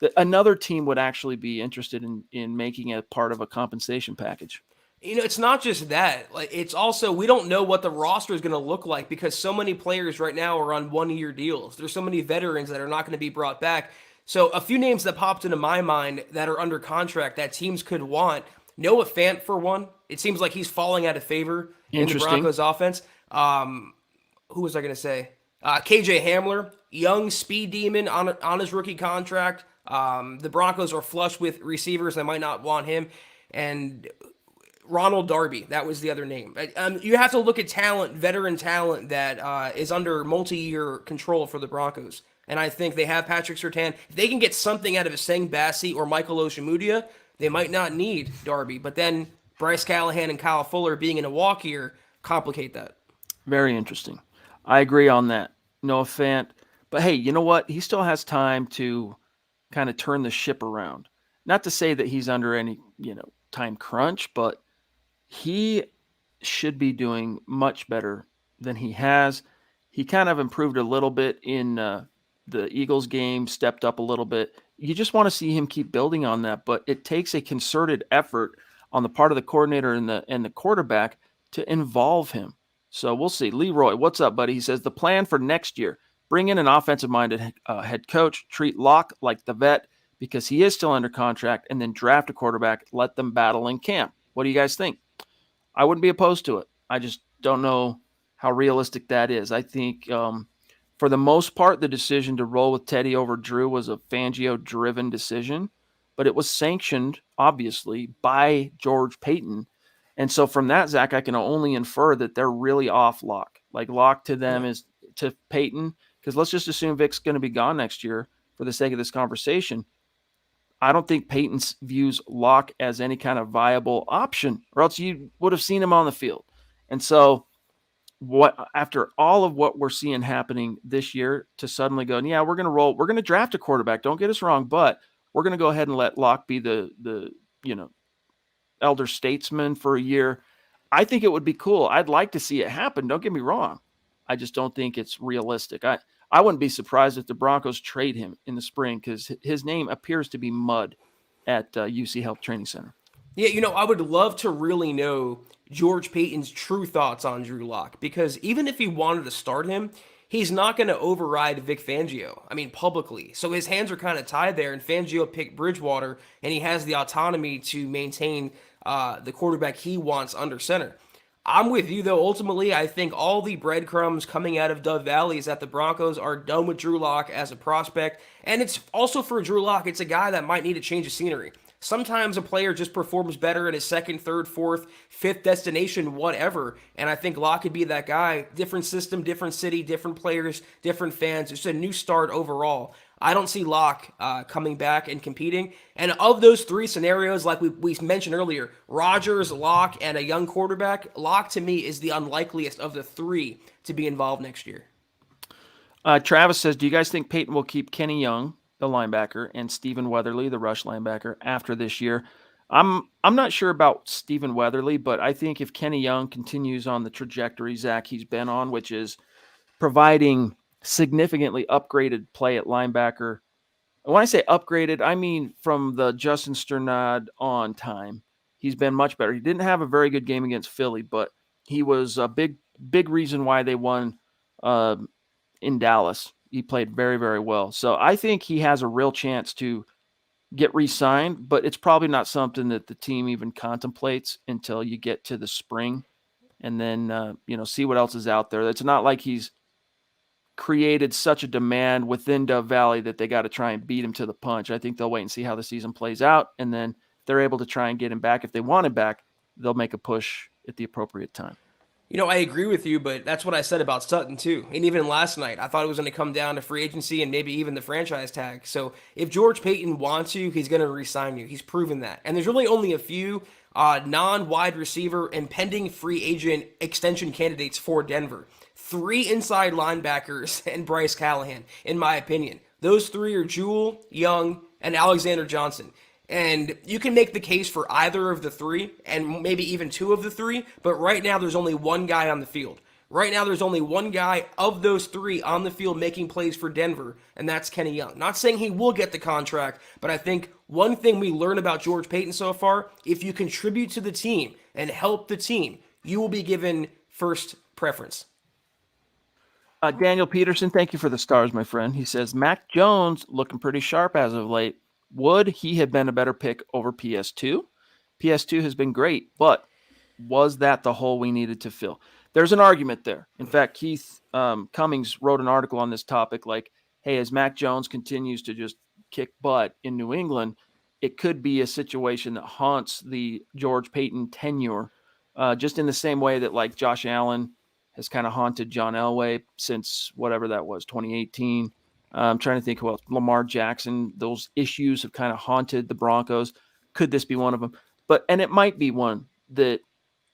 that another team would actually be interested in making it part of a compensation package?
It's not just that. Like, it's also, we don't know what the roster is going to look like because so many players right now are on 1-year deals. There's so many veterans that are not going to be brought back. So a few names that popped into my mind that are under contract that teams could want. Noah Fant, for one. It seems like he's falling out of favor in the Broncos offense. Who was I going to say? KJ Hamler, young speed demon on his rookie contract. The Broncos are flush with receivers. They might not want him. And Ronald Darby, that was the other name. You have to look at talent, veteran talent that is under multi-year control for the Broncos. And I think they have Patrick Surtain. If they can get something out of Essang Bassey or Michael Ojemudia, they might not need Darby. But then Bryce Callahan and Kyle Fuller being in a walk year complicate that.
Very interesting. I agree on that. Noah Fant. But hey, you know what? He still has time to kind of turn the ship around. Not to say that he's under any, time crunch, but he should be doing much better than he has. He kind of improved a little bit in the Eagles game, stepped up a little bit. You just want to see him keep building on that, but it takes a concerted effort on the part of the coordinator and the quarterback to involve him. So we'll see. Leroy, what's up, buddy? He says the plan for next year, bring in an offensive-minded head coach, treat Locke like the vet because he is still under contract, and then draft a quarterback, let them battle in camp. What do you guys think? I wouldn't be opposed to it. I just don't know how realistic that is. I think for the most part, the decision to roll with Teddy over Drew was a Fangio-driven decision, but it was sanctioned, obviously, by George Paton. And so from that, Zach, I can only infer that they're really off Locke. Like Locke to them is to Paton, because let's just assume Vic's going to be gone next year for the sake of this conversation. I don't think Paton views Locke as any kind of viable option, or else you would have seen him on the field. And so after all of what we're seeing happening this year, to suddenly go, yeah, we're going to draft a quarterback. Don't get us wrong, but we're going to go ahead and let Locke be the elder statesman for a year. I think it would be cool. I'd like to see it happen. Don't get me wrong. I just don't think it's realistic. I wouldn't be surprised if the Broncos trade him in the spring because his name appears to be mud at UC Health Training Center.
Yeah, I would love to really know George Paton's true thoughts on Drew Lock, because even if he wanted to start him, he's not going to override Vic Fangio, publicly. So his hands are kind of tied there, and Fangio picked Bridgewater, and he has the autonomy to maintain the quarterback he wants under center. I'm with you, though. Ultimately, I think all the breadcrumbs coming out of Dove Valley is that the Broncos are done with Drew Lock as a prospect. And it's also for Drew Lock, it's a guy that might need a change of scenery. Sometimes a player just performs better in his second, third, fourth, fifth destination, whatever. And I think Lock could be that guy. Different system, different city, different players, different fans. It's a new start overall. I don't see Locke coming back and competing. And of those three scenarios, like we mentioned earlier, Rodgers, Locke, and a young quarterback, Locke to me is the unlikeliest of the three to be involved next year.
Travis says, do you guys think Peyton will keep Kenny Young, the linebacker, and Stephen Weatherly, the rush linebacker, after this year? I'm not sure about Stephen Weatherly, but I think if Kenny Young continues on the trajectory, Zach, he's been on, which is providing significantly upgraded play at linebacker. When I say upgraded, I mean from the Justin Sternad on time. He's been much better. He didn't have a very good game against Philly, but he was a big reason why they won uh, in Dallas. He played very, very well. So I think he has a real chance to get re-signed, but it's probably not something that the team even contemplates until you get to the spring and then see what else is out there. It's not like he's created such a demand within Dove Valley that they got to try and beat him to the punch. I think they'll wait and see how the season plays out, and then they're able to try and get him back. If they want him back, they'll make a push at the appropriate time.
I agree with you, but that's what I said about Sutton too. And even last night, I thought it was going to come down to free agency and maybe even the franchise tag. So if George Paton wants you, he's going to re-sign you. He's proven that. And there's really only a few non-wide receiver and pending free agent extension candidates for Denver. 3 inside linebackers and Bryce Callahan, in my opinion. Those 3 are Jewell, Young, and Alexander Johnson. And you can make the case for either of the 3, and maybe even 2 of the 3, but right now there's only one guy on the field. Right now there's only one guy of those 3 on the field making plays for Denver, and that's Kenny Young. Not saying he will get the contract, but I think one thing we learned about George Paton so far, if you contribute to the team and help the team, you will be given first preference.
Daniel Peterson, thank you for the stars, my friend. He says, Mac Jones looking pretty sharp as of late. Would he have been a better pick over PS2? PS2 has been great, but was that the hole we needed to fill? There's an argument there. In fact, Keith Cummings wrote an article on this topic like, hey, as Mac Jones continues to just kick butt in New England, it could be a situation that haunts the George Paton tenure, just in the same way that like Josh Allen has kind of haunted John Elway since whatever that was, 2018. I'm trying to think who else. Lamar Jackson. Those issues have kind of haunted the Broncos. Could this be one of them? And it might be one that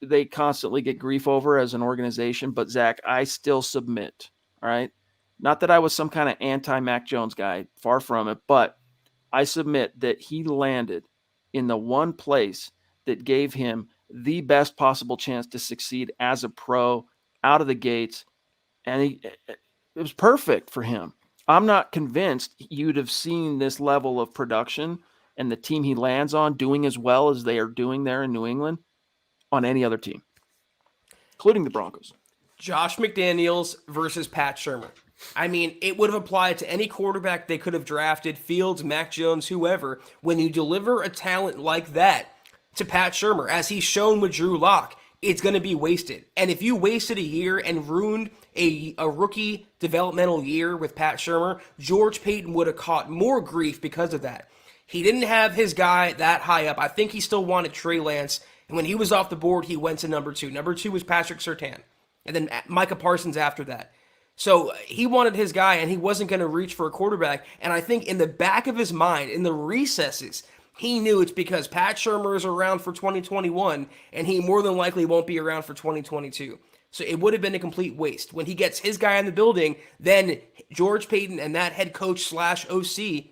they constantly get grief over as an organization. But Zach, I still submit. All right. Not that I was some kind of anti-Mac Jones guy, far from it, but I submit that he landed in the one place that gave him the best possible chance to succeed as a pro out of the gates, and it was perfect for him. I'm not convinced you'd have seen this level of production and the team he lands on doing as well as they are doing there in New England on any other team, including the Broncos.
Josh McDaniels versus Pat Shurmur. I mean, it would have applied to any quarterback they could have drafted, Fields, Mac Jones, whoever. When you deliver a talent like that to Pat Shurmur, as he's shown with Drew Lock, it's going to be wasted. And if you wasted a year and ruined a rookie developmental year with Pat Shurmur, George Paton would have caught more grief because of that. He didn't have his guy that high up. I think he still wanted Trey Lance. And when he was off the board, he went to number 2. Number 2 was Patrick Surtain. And then Micah Parsons after that. So he wanted his guy, and he wasn't going to reach for a quarterback. And I think in the back of his mind, in the recesses, he knew it's because Pat Shurmur is around for 2021, and he more than likely won't be around for 2022. So it would have been a complete waste. When he gets his guy in the building, then George Paton and that head coach / OC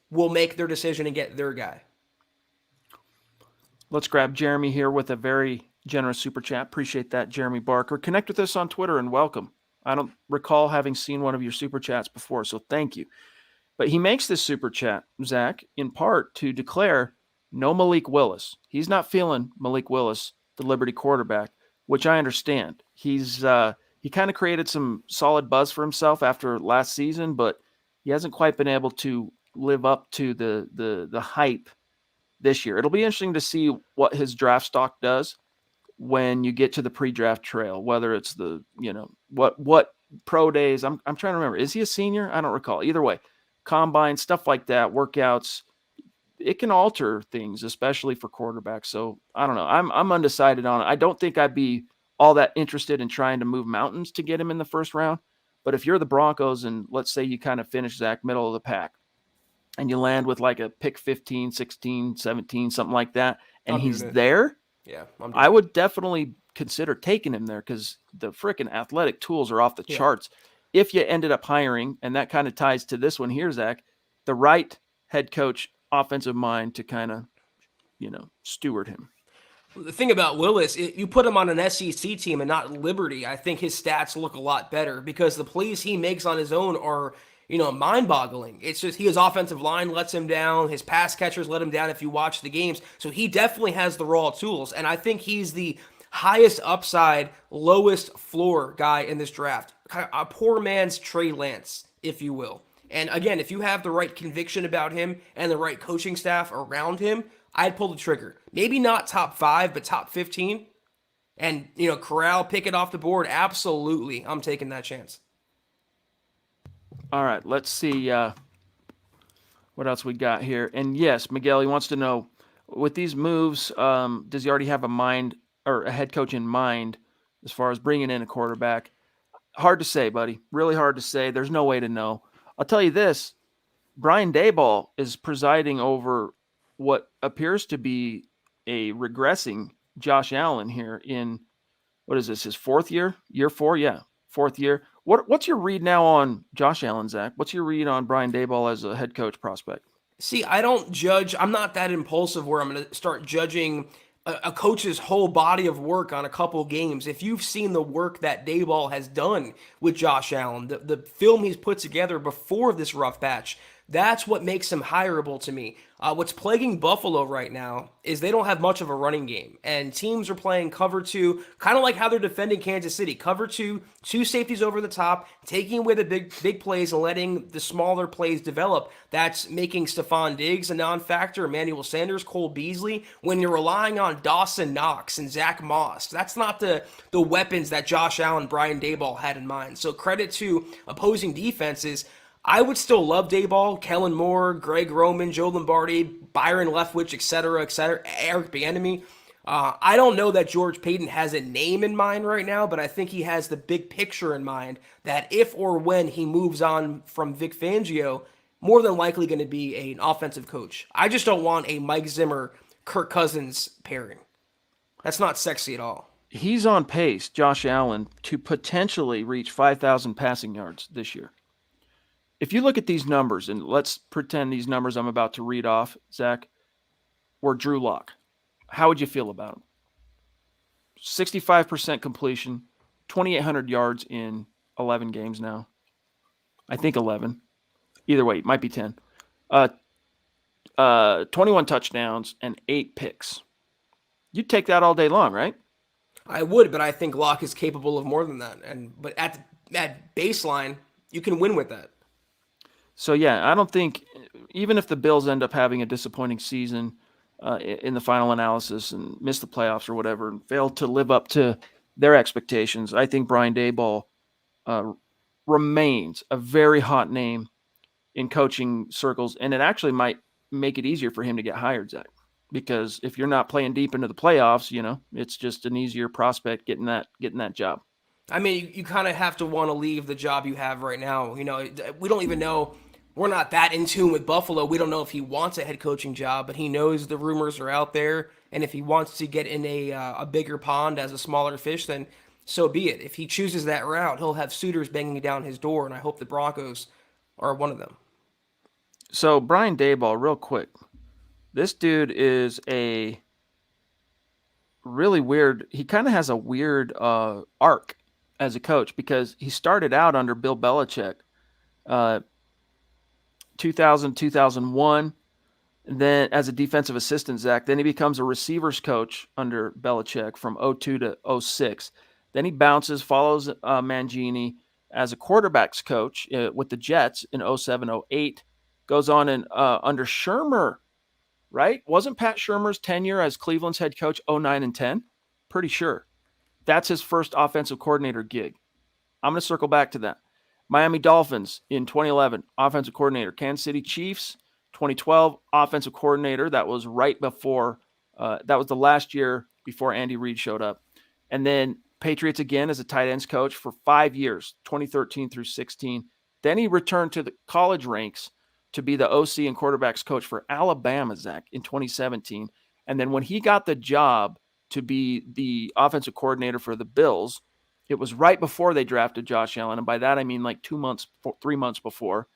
will make their decision and get their guy.
Let's grab Jeremy here with a very generous super chat. Appreciate that, Jeremy Barker. Connect with us on Twitter and welcome. I don't recall having seen one of your super chats before, so thank you. But he makes this super chat, Zach, in part to declare no Malik Willis. He's not feeling Malik Willis, the Liberty quarterback, which I understand. He kind of created some solid buzz for himself after last season, but he hasn't quite been able to live up to the hype this year. It'll be interesting to see what his draft stock does when you get to the pre-draft trail, whether it's the, what pro days. I'm trying to remember. Is he a senior? I don't recall. Either way, combine, stuff like that, workouts, it can alter things, especially for quarterbacks. So I don't know. I'm undecided on it. I don't think I'd be all that interested in trying to move mountains to get him in the first round. But if you're the Broncos and let's say you kind of finish Zach middle of the pack and you land with like a pick 15, 16, 17, something like that, and he's there,
yeah,
I would definitely consider taking him there because the freaking athletic tools are off the charts. If you ended up hiring, and that kind of ties to this one here, Zach, the right head coach, offensive mind to kind of, steward him.
The thing about Willis, you put him on an SEC team and not Liberty, I think his stats look a lot better because the plays he makes on his own are, mind-boggling. It's just his offensive line lets him down, his pass catchers let him down if you watch the games. So he definitely has the raw tools, and I think he's the highest upside, lowest floor guy in this draft. Kind of a poor man's Trey Lance, if you will. And again, if you have the right conviction about him and the right coaching staff around him, I'd pull the trigger. Maybe not top 5, but top 15. And, Corral, pick it off the board. Absolutely. I'm taking that chance.
All right, let's see what else we got here. And yes, Miguel, he wants to know, with these moves, does he already have a mind or a head coach in mind as far as bringing in a quarterback? Hard to say, buddy. Really hard to say. There's no way to know. I'll tell you this. Brian Daboll is presiding over what appears to be a regressing Josh Allen here in, what is this, his fourth year? Year 4? Yeah, fourth year. What's your read now on Josh Allen, Zach? What's your read on Brian Daboll as a head coach prospect?
See, I don't judge. I'm not that impulsive where I'm going to start judging a coach's whole body of work on a couple games. If you've seen the work that Daboll has done with Josh Allen, the film he's put together before this rough patch, that's what makes him hireable to me. What's plaguing Buffalo right now is they don't have much of a running game, and teams are playing cover 2, kind of like how they're defending Kansas City. Cover 2, 2 safeties over the top, taking away the big plays and letting the smaller plays develop. That's making Stephon Diggs a non-factor, Emmanuel Sanders, Cole Beasley. When you're relying on Dawson Knox and Zach Moss, that's not the weapons that Josh Allen, Brian Daboll had in mind. So credit to opposing defenses. I would still love Daboll, Kellen Moore, Greg Roman, Joe Lombardi, Byron Leftwich, etc., Eric Bieniemy. I don't know that George Paton has a name in mind right now, but I think he has the big picture in mind that if or when he moves on from Vic Fangio, more than likely going to be an offensive coach. I just don't want a Mike Zimmer, Kirk Cousins pairing. That's not sexy at all.
He's on pace, Josh Allen, to potentially reach 5,000 passing yards this year. If you look at these numbers, and let's pretend these numbers I'm about to read off, Zach, were Drew Lock, how would you feel about him? 65% completion, 2,800 yards in 11 games now. I think 11. Either way, it might be 10. 21 touchdowns and 8 picks. You'd take that all day long, right?
I would, but I think Locke is capable of more than that. But at baseline, you can win with that.
So, yeah, I don't think, even if the Bills end up having a disappointing season in the final analysis and miss the playoffs or whatever and fail to live up to their expectations, I think Brian Daboll remains a very hot name in coaching circles, and it actually might make it easier for him to get hired, Zach, because if you're not playing deep into the playoffs, it's just an easier prospect getting that job.
I mean, you kind of have to want to leave the job you have right now. We don't even know. We're not that in tune with Buffalo. We don't know if he wants a head coaching job, but he knows the rumors are out there. And if he wants to get in a bigger pond as a smaller fish, then so be it. If he chooses that route, he'll have suitors banging down his door, and I hope the Broncos are one of them.
So Brian Daboll, real quick, this dude is a really weird. He kind of has a weird arc as a coach because he started out under Bill Belichick, 2000, 2001, and then as a defensive assistant, Zach. Then he becomes a receivers coach under Belichick from 02 to 06. Then he bounces, follows Mangini as a quarterbacks coach with the Jets in 07, 08. Goes on and under Shurmur, right? Wasn't Pat Shurmur's tenure as Cleveland's head coach 09 and 10? Pretty sure. That's his first offensive coordinator gig. I'm going to circle back to that. Miami Dolphins in 2011, offensive coordinator. Kansas City Chiefs, 2012, offensive coordinator. That was right before, that was the last year before Andy Reid showed up. And then Patriots again as a tight ends coach for 5 years, 2013 through 16. Then he returned to the college ranks to be the OC and quarterbacks coach for Alabama, Zach, in 2017. And then when he got the job to be the offensive coordinator for the Bills, it was right before they drafted Josh Allen. And by that, I mean like 3 months before,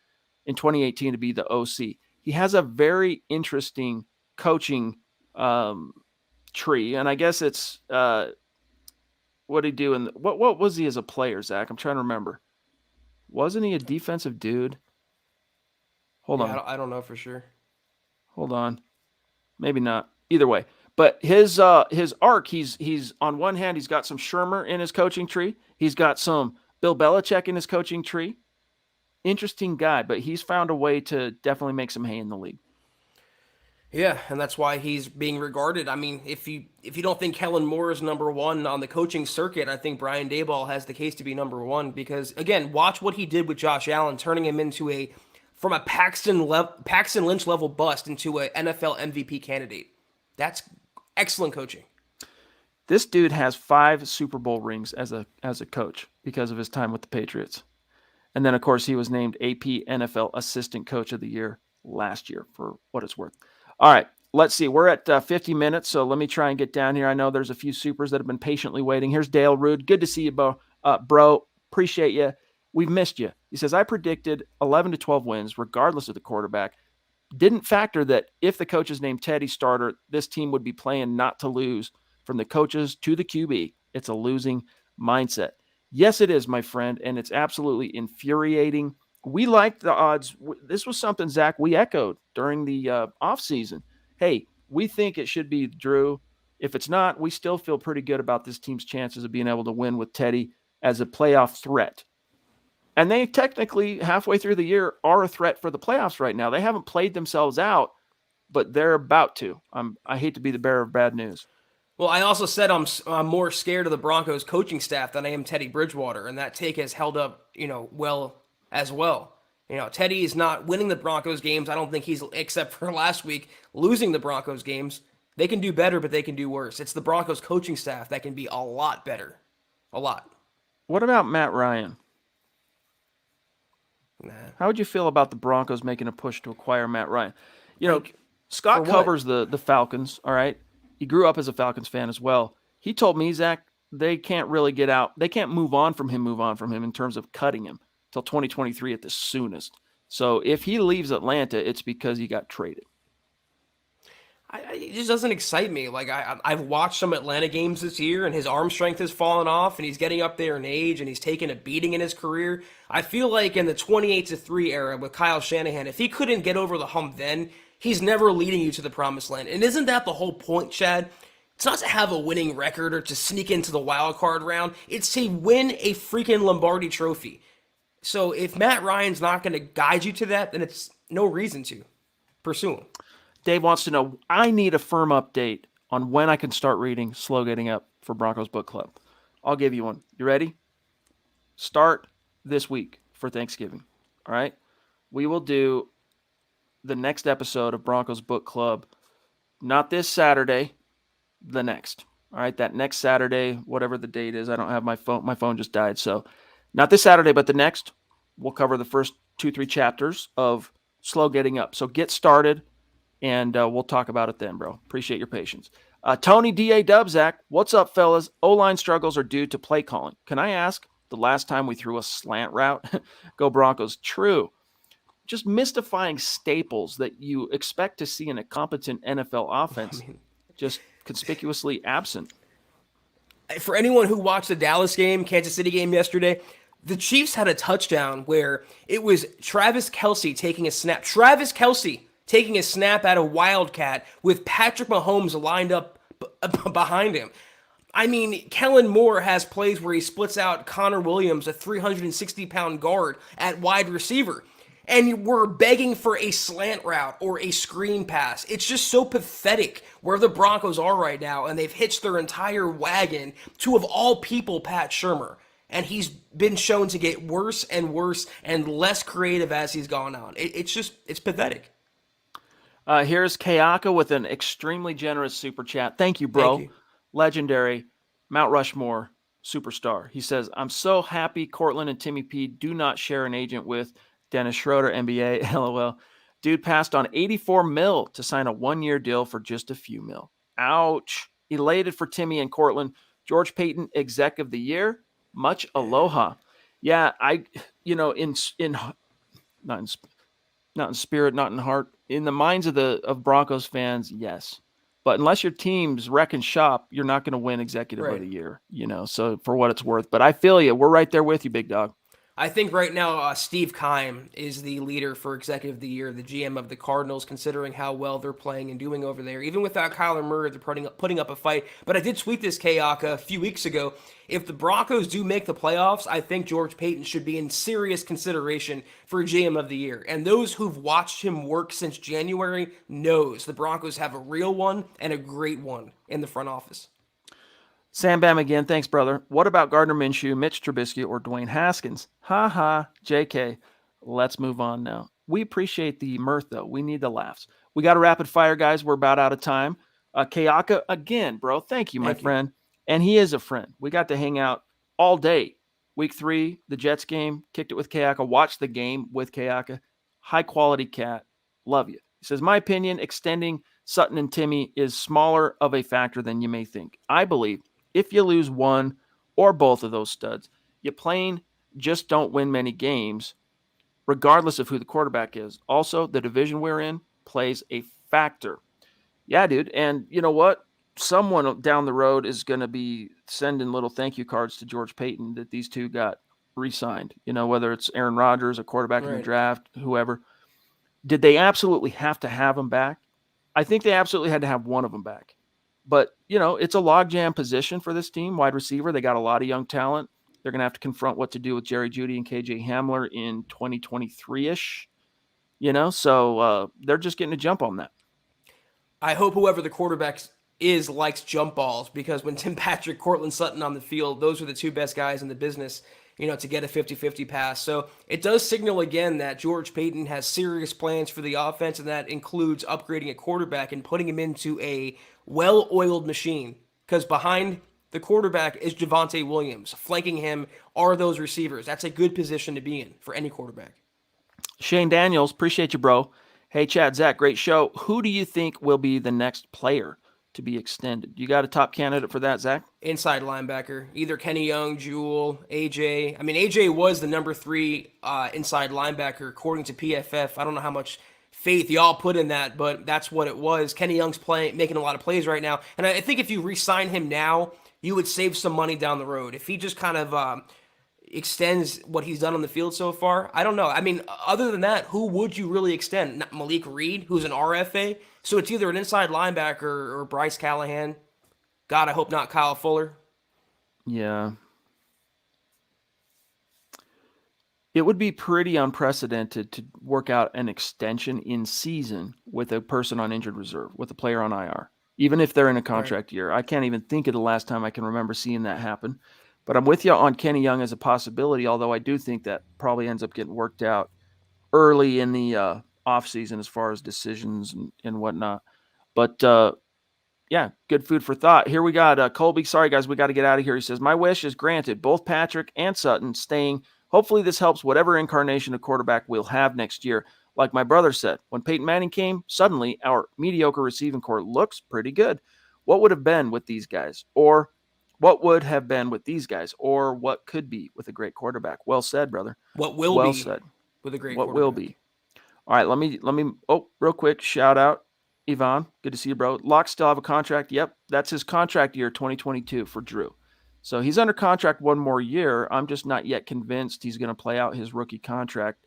in 2018 to be the OC. He has a very interesting coaching um, tree, and I guess it's what did he do? And what was he as a player, Zach? I'm trying to remember. Wasn't he a defensive dude? Hold
Yeah,
on,
I don't know for sure.
hold on. Maybe not. Either way, but his arc. He's on one hand he's got some Shermer in his coaching tree. He's got some Bill Belichick in his coaching tree. Interesting guy, but he's found a way to definitely make some hay in the league.
Yeah, and that's why he's being regarded. I mean, if you don't think Kellen Moore is number one on the coaching circuit, I think Brian Daboll has the case to be number one because again, watch what he did with Josh Allen, turning him into a from a Paxton Lynch level bust into a NFL MVP candidate. That's excellent coaching.
This dude has 5 Super Bowl rings as a coach because of his time with the Patriots. And then of course he was named AP NFL Assistant Coach of the Year last year for what it's worth. All right, let's see. We're at 50 minutes, so let me try and get down here. I know there's a few supers that have been patiently waiting. Here's Dale Rude. Good to see you, bro. Bro, appreciate you. We've missed you. He says, I predicted 11 to 12 wins, regardless of the quarterback. Didn't factor that if the coach is named Teddy starter, this team would be playing not to lose from the coaches to the QB. It's a losing mindset. Yes, it is, my friend, and it's absolutely infuriating. We like the odds. This was something, Zach, we echoed during the offseason. Hey, we think it should be Drew. If it's not, we still feel pretty good about this team's chances of being able to win with Teddy as a playoff threat. And they technically, halfway through the year, are a threat for the playoffs right now. They haven't played themselves out, but they're about to. I hate to be the bearer of bad news.
Well, I also said I'm more scared of the Broncos coaching staff than I am Teddy Bridgewater, and that take has held up, well as well. Teddy is not winning the Broncos games. I don't think he's, except for last week, losing the Broncos games. They can do better, but they can do worse. It's the Broncos coaching staff that can be a lot better. A lot.
What about Matt Ryan?
Nah.
How would you feel about the Broncos making a push to acquire Matt Ryan?
Like,
Scott covers the Falcons, all right? He grew up as a Falcons fan as well. He told me, Zach, they can't really get out. They can't move on from him in terms of cutting him till 2023 at the soonest. So if he leaves Atlanta, it's because he got traded.
It just doesn't excite me. Like I've watched some Atlanta games this year, and his arm strength has fallen off, and he's getting up there in age, and he's taken a beating in his career. I feel like in the 28-3 era with Kyle Shanahan, if he couldn't get over the hump, then he's never leading you to the promised land. And isn't that the whole point, Chad? It's not to have a winning record or to sneak into the wild card round. It's to win a freaking Lombardi trophy. So if Matt Ryan's not going to guide you to that, then it's no reason to pursue him.
Dave wants to know, I need a firm update on when I can start reading Slow Getting Up for Broncos Book Club. I'll give you one. You ready? Start this week for Thanksgiving. All right? We will do the next episode of Broncos Book Club, not this Saturday, the next. All right? That next Saturday, whatever the date is. I don't have my phone. My phone just died. So not this Saturday, but the next. We'll cover the first 2-3 chapters of Slow Getting Up. So get started. And we'll talk about it then, bro. Appreciate your patience. Tony D.A. Dubzak, what's up, fellas? O-line struggles are due to play calling. Can I ask, the last time we threw a slant route? Go Broncos. True. Just mystifying staples that you expect to see in a competent NFL offense, just conspicuously absent.
For anyone who watched the Dallas game, Kansas City game yesterday, the Chiefs had a touchdown where it was Travis Kelce taking a snap. Travis Kelce taking a snap at a Wildcat with Patrick Mahomes lined up behind him. I mean, Kellen Moore has plays where he splits out Connor Williams, a 360-pound guard, at wide receiver. And we're begging for a slant route or a screen pass. It's just so pathetic where the Broncos are right now, and they've hitched their entire wagon to, of all people, Pat Shurmur. And he's been shown to get worse and worse and less creative as he's gone on. It's pathetic.
Here's Kayaka with an extremely generous super chat. Thank you, bro.
Thank you.
Legendary Mount Rushmore superstar. He says, I'm so happy Courtland and Timmy P do not share an agent with Dennis Schroeder, NBA, LOL. Dude passed on $84 million to sign a one-year deal for just a few mil. Ouch. Elated for Timmy and Courtland. George Payton, exec of the year. Much aloha. Yeah, not in spirit, not in heart, in the minds of Broncos fans, yes. But unless your team's wrecking shop, you're not going to win executive of
Right.
the year, so for what it's worth. But I feel you. We're right there with you, big dog.
I think right now Steve Keim is the leader for Executive of the Year, the GM of the Cardinals, considering how well they're playing and doing over there. Even without Kyler Murray, they're putting up a fight. But I did tweet this, Kayaka, a few weeks ago. If the Broncos do make the playoffs, I think George Payton should be in serious consideration for GM of the Year. And those who've watched him work since January knows the Broncos have a real one and a great one in the front office.
Sam Bam again. Thanks, brother. What about Gardner Minshew, Mitch Trubisky, or Dwayne Haskins? Ha ha, JK. Let's move on now. We appreciate the mirth, though. We need the laughs. We got a rapid fire, guys. We're about out of time. Kayaka, again, bro. Thank you, my friend. And he is a friend. We got to hang out all day. Week 3, the Jets game, kicked it with Kayaka. Watched the game with Kayaka. High quality cat. Love you. He says, my opinion, extending Sutton and Timmy is smaller of a factor than you may think. I believe if you lose one or both of those studs, you plain just don't win many games, regardless of who the quarterback is. Also, the division we're in plays a factor. Yeah, dude. And you know what? Someone down the road is going to be sending little thank you cards to George Payton that these two got re-signed. Whether it's Aaron Rodgers, a quarterback in the draft, whoever. Did they absolutely have to have him back? I think they absolutely had to have one of them back. But, it's a logjam position for this team, wide receiver. They got a lot of young talent. They're going to have to confront what to do with Jerry Jeudy and KJ Hamler in 2023-ish. So they're just getting a jump on that.
I hope whoever the quarterback is likes jump balls, because when Tim Patrick, Courtland Sutton on the field, those are the two best guys in the business, to get a 50-50 pass. So it does signal again that George Payton has serious plans for the offense, and that includes upgrading a quarterback and putting him into a well-oiled machine, because behind the quarterback is Javonte Williams. Flanking him are those receivers. That's a good position to be in for any quarterback.
Shane Daniels, appreciate you, bro. Hey, Chad, Zach, great show. Who do you think will be the next player to be extended? You got a top candidate for that, Zach?
Inside linebacker. Either Kenny Young, Jewell, AJ. I mean, AJ was the number 3 inside linebacker according to PFF. I don't know how much faith y'all put in that, but that's what it was. Kenny Young's making a lot of plays right now. And I think if you re-sign him now, you would save some money down the road. If he just kind of extends what he's done on the field so far, I don't know. I mean, other than that, who would you really extend? Not Malik Reed, who's an RFA. So it's either an inside linebacker or Bryce Callahan. God, I hope not Kyle Fuller.
Yeah. It would be pretty unprecedented to work out an extension in season with a person on injured reserve, with a player on IR, even if they're in a contract year. I can't even think of the last time I can remember seeing that happen. But I'm with you on Kenny Young as a possibility, although I do think that probably ends up getting worked out early in the offseason as far as decisions and whatnot. But, yeah, good food for thought. Here we got Colby. Sorry, guys, we got to get out of here. He says, my wish is granted. Both Patrick and Sutton staying. Hopefully this helps whatever incarnation of quarterback we'll have next year. Like my brother said, when Peyton Manning came, suddenly our mediocre receiving corps looks pretty good. What would have been with these guys? Or what would have been with these guys? Or what could be with a great quarterback? Well said, brother.
What will
well
be
said.
with a great
what
quarterback.
will be. All right, let me real quick, shout out Yvonne. Good to see you, bro. Locke still have a contract. Yep, that's his contract year, 2022 for Drew. So he's under contract one more year. I'm just not yet convinced he's going to play out his rookie contract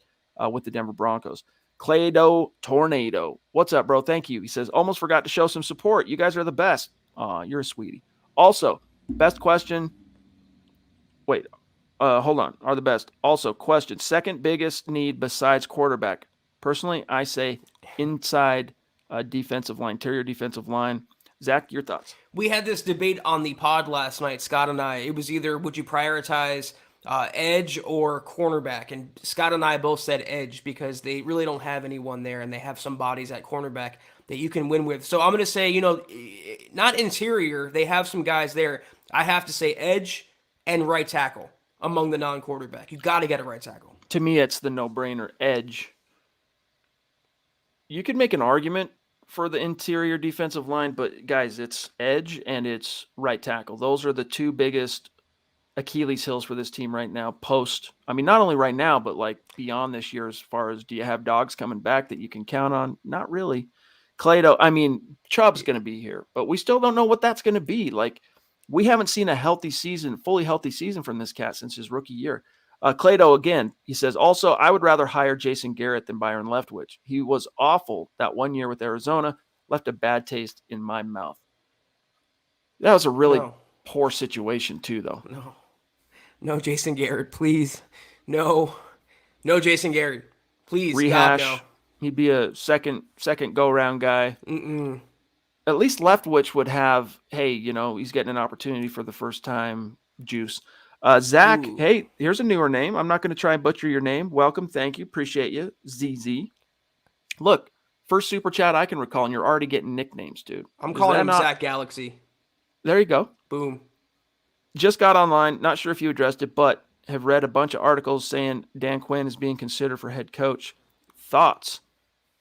with the Denver Broncos. Claydo Tornado. What's up, bro? Thank you. He says, almost forgot to show some support. You guys are the best. Aw, you're a sweetie. Also, best question. Wait, hold on. Are the best. Also, question. Second biggest need besides quarterback. Personally, I say inside defensive line, interior defensive line. Zach, your thoughts?
We had this debate on the pod last night, Scott and I. It was either would you prioritize edge or cornerback, and Scott and I both said edge because they really don't have anyone there, and they have some bodies at cornerback that you can win with. So I'm going to say, not interior. They have some guys there. I have to say edge and right tackle among the non-quarterback. You got to get a right tackle.
To me, it's the no-brainer edge. You could make an argument for the interior defensive line, but guys, it's edge and it's right tackle. Those are the two biggest Achilles heels for this team right now. Not only right now, but like beyond this year, as far as do you have dogs coming back that you can count on? Not really. Clado, I mean, Chubb's going to be here, but we still don't know what that's going to be. Like, we haven't seen a healthy season, fully healthy season from this cat since his rookie year. Clado, again, he says, also, I would rather hire Jason Garrett than Byron Leftwich. He was awful that 1 year with Arizona, left a bad taste in my mouth. That was a really poor situation, too, though.
No, Jason Garrett, please. No, Jason Garrett, please.
Rehash.
God, no.
He'd be a second go-round guy. At least Leftwich would have, hey, he's getting an opportunity for the first time juice. Zach, hey, here's a newer name. I'm not going to try and butcher your name. Welcome. Thank you. Appreciate you. ZZ. Look, first super chat I can recall, and you're already getting nicknames, dude.
I'm calling him Zach Galaxy.
There you go.
Boom.
Just got online. Not sure if you addressed it, but have read a bunch of articles saying Dan Quinn is being considered for head coach. Thoughts?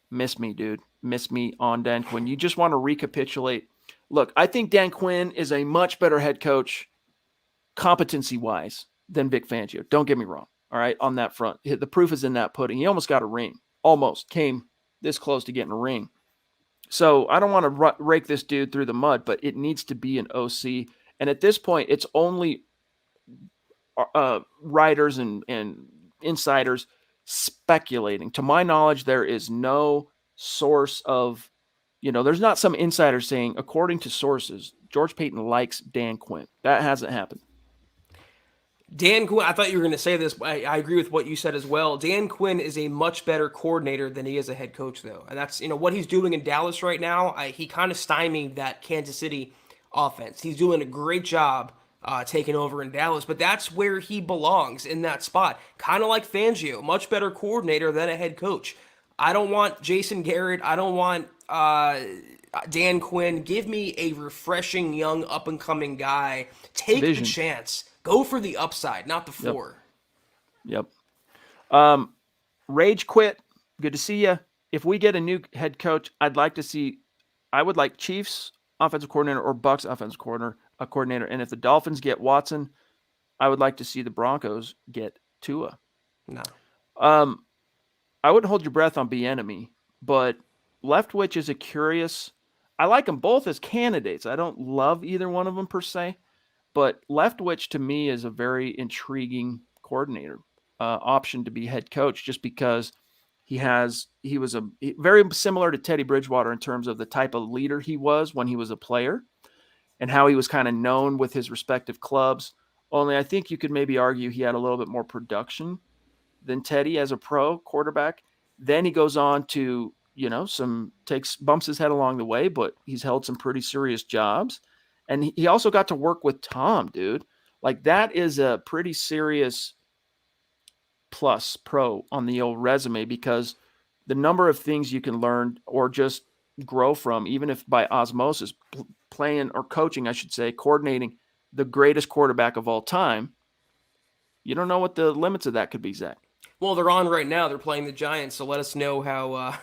Miss me, dude. Miss me on Dan Quinn. You just want to recapitulate. Look, I think Dan Quinn is a much better head coach competency-wise than Vic Fangio. Don't get me wrong, all right, on that front. The proof is in that pudding. He almost got a ring. Almost came this close to getting a ring. So I don't want to rake this dude through the mud, but it needs to be an OC. And at this point, it's only writers and insiders speculating. To my knowledge, there is no source of, there's not some insider saying, according to sources, George Payton likes Dan Quinn. That hasn't happened.
Dan Quinn, I thought you were going to say this, but I agree with what you said as well. Dan Quinn is a much better coordinator than he is a head coach, though. And that's, what he's doing in Dallas right now. He kind of stymied that Kansas City offense. He's doing a great job taking over in Dallas, but that's where he belongs, in that spot. Kind of like Fangio, much better coordinator than a head coach. I don't want Jason Garrett. I don't want Dan Quinn. Give me a refreshing, young, up-and-coming guy. Take the chance. Go for the upside, not the floor.
Yep. Rage Quit. Good to see you. If we get a new head coach, I would like Chiefs offensive coordinator or Bucks offensive coordinator. And if the Dolphins get Watson, I would like to see the Broncos get Tua.
No.
I wouldn't hold your breath on Bieniemy, but Leftwich is a curious. I like them both as candidates. I don't love either one of them per se, but Leftwich to me is a very intriguing coordinator option to be head coach, just because he was very similar to Teddy Bridgewater in terms of the type of leader he was when he was a player and how he was kind of known with his respective clubs. Only I think you could maybe argue he had a little bit more production than Teddy as a pro quarterback. Then he goes on to, bumps his head along the way, but he's held some pretty serious jobs. And he also got to work with Tom, dude. Like, that is a pretty serious plus pro on the old resume, because the number of things you can learn or just grow from, even if by osmosis, playing or coaching, I should say, coordinating the greatest quarterback of all time, you don't know what the limits of that could be, Zach.
Well, they're on right now. They're playing the Giants, so let us know how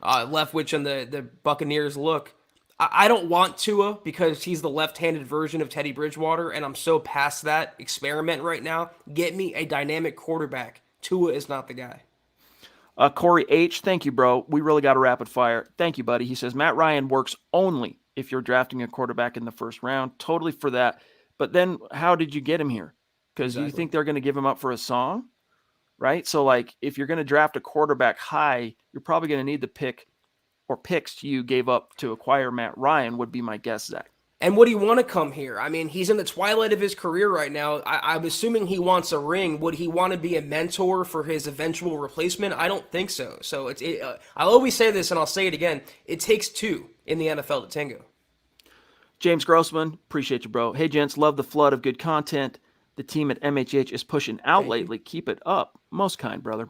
Leftwich and the Buccaneers look. I don't want Tua because he's the left-handed version of Teddy Bridgewater, and I'm so past that experiment right now. Get me a dynamic quarterback. Tua is not the guy.
Corey H., thank you, bro. We really got a rapid fire. Thank you, buddy. He says, Matt Ryan works only if you're drafting a quarterback in the first round. Totally for that. But then how did you get him here? Because you think they're going to give him up for a song? Right? So, like, if you're going to draft a quarterback high, you're probably going to need the pick or picks you gave up to acquire Matt Ryan, would be my guess, Zach.
And would he want to come here? I mean, he's in the twilight of his career right now. I'm assuming he wants a ring. Would he want to be a mentor for his eventual replacement? I don't think so. So I'll always say this, and I'll say it again. It takes two in the NFL to tango.
James Grossman, appreciate you, bro. Hey, gents, love the flood of good content the team at MHH is pushing out lately. Keep it up. Most kind, brother.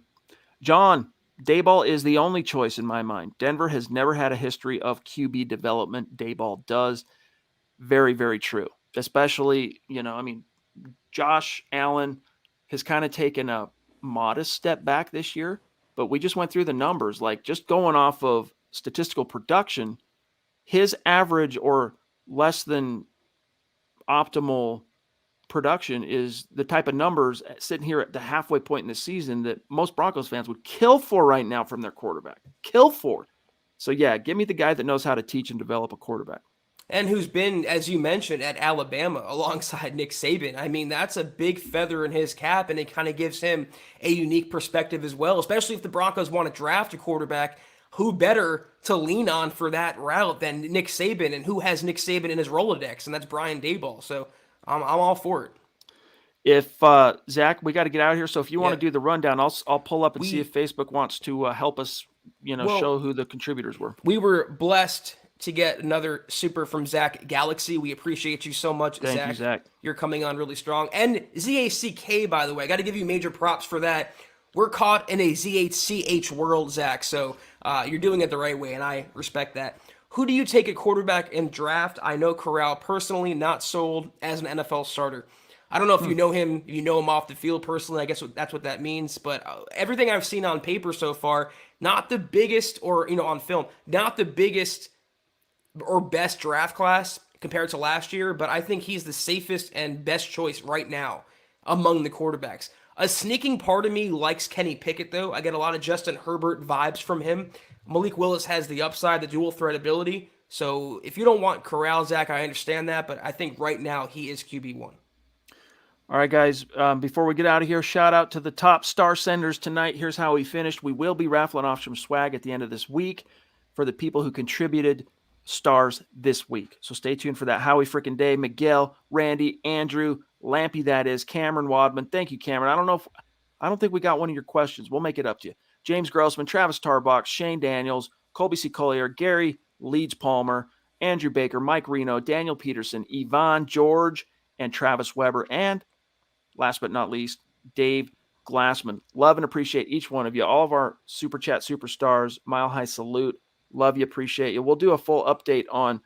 John, Dayball is the only choice in my mind. Denver has never had a history of QB development. Dayball does. Very, very true. Especially, Josh Allen has kind of taken a modest step back this year, but we just went through the numbers. Like, just going off of statistical production, his average or less than optimal production is the type of numbers sitting here at the halfway point in the season that most Broncos fans would kill for right now from their quarterback. Kill for. So, yeah, give me the guy that knows how to teach and develop a quarterback.
And who's been, as you mentioned, at Alabama alongside Nick Saban. I mean, that's a big feather in his cap, and it kind of gives him a unique perspective as well, especially if the Broncos want to draft a quarterback. Who better to lean on for that route than Nick Saban, and who has Nick Saban in his Rolodex, and that's Brian Daboll. So I'm all for it.
If Zach, we got to get out of here. So if you want
Yeah.
to do the rundown, I'll pull up and see
We
if Facebook wants to help us,
well,
show who the contributors were.
we were blessed to get another super from Zach Galaxy. We appreciate you so much,
Thank you, Zach.
You're coming on really strong. And ZACK, by the way, I got to give you major props for that. We're caught in a ZHCH world, Zach, so you're doing it the right way, and I respect that. Who do you take a quarterback in draft? I know Corral personally, not sold as an NFL starter. I don't know if you know him, if you know him off the field personally. I guess that's what that means. But everything I've seen on paper so far, not the biggest, or on film, not the biggest or best draft class compared to last year, but I think he's the safest and best choice right now among the quarterbacks. A sneaking part of me likes Kenny Pickett, though. I get a lot of Justin Herbert vibes from him. Malik Willis has the upside, the dual threat ability. So if you don't want Corral, Zach, I understand that, but I think right now he is QB1.
All right, guys, before we get out of here, shout out to the top star senders tonight. Here's how we finished. We will be raffling off some swag at the end of this week for the people who contributed stars this week. So stay tuned for that. Howie freaking Day, Miguel, Randy, Andrew, Lampy, that is, Cameron Wadman. Thank you, Cameron. I don't think we got one of your questions. We'll make it up to you. James Grossman, Travis Tarbox, Shane Daniels, Colby C. Collier, Gary Leeds Palmer, Andrew Baker, Mike Reno, Daniel Peterson, Yvonne George, and Travis Weber. And last but not least, Dave Glassman. Love and appreciate each one of you. All of our Super Chat superstars, Mile High salute. Love you, appreciate you. We'll do a full update on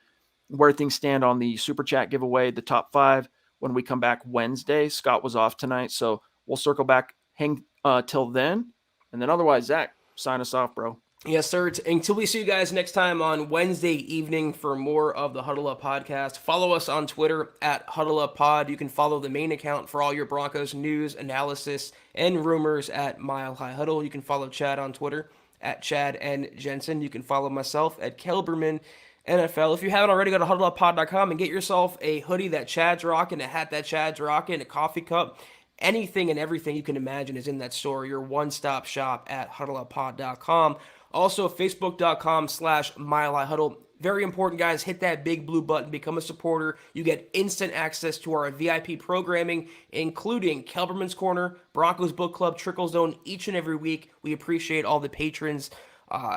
where things stand on the Super Chat giveaway, the top 5, when we come back Wednesday. Scott was off tonight, so we'll circle back, hang till then. And then otherwise, Zach, sign us off, bro.
Yes, sir. Until we see you guys next time on Wednesday evening for more of the Huddle Up podcast. Follow us on Twitter at Huddle Up Pod. You can follow the main account for all your Broncos news, analysis, and rumors at Mile High Huddle. You can follow Chad on Twitter at Chad and Jensen. You can follow myself at Kelberman NFL. If you haven't already, go to huddleuppod.com and get yourself a hoodie that Chad's rocking, a hat that Chad's rocking, a coffee cup. Anything and everything you can imagine is in that store. Your one-stop shop at huddleuppod.com. Also, facebook.com/milehighhuddle. Very important, guys. Hit that big blue button. Become a supporter. You get instant access to our VIP programming, including Kelberman's Corner, Broncos Book Club, Trickle Zone, each and every week. We appreciate all the patrons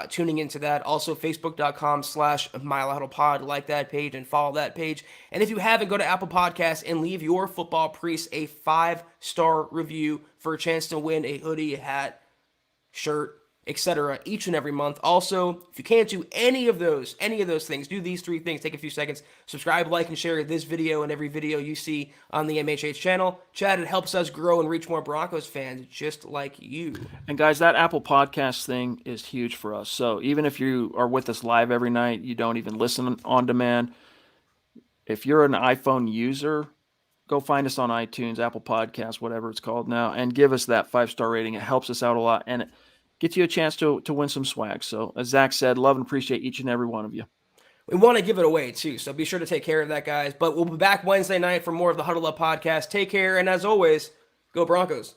tuning into that. Also, facebook.com/milehighhuddlepod. Like that page and follow that page. And if you haven't, go to Apple Podcasts and leave your football priest a 5-star review for a chance to win a hoodie, a hat, shirt, etc. each and every month. Also, if you can't do any of those things, do these 3 things. Take a few seconds. Subscribe, like, and share this video and every video you see on the MHH channel. Chad, it helps us grow and reach more Broncos fans just like you.
And guys, that Apple Podcast thing is huge for us. So even if you are with us live every night, you don't even listen on demand. If you're an iPhone user, go find us on iTunes, Apple Podcasts, whatever it's called now, and give us that 5-star rating. It helps us out a lot, and it gets you a chance to win some swag. So as Zach said, love and appreciate each and every one of you.
We want to give it away too, so be sure to take care of that, guys. But we'll be back Wednesday night for more of the Huddle Up podcast. Take care, and as always, go Broncos.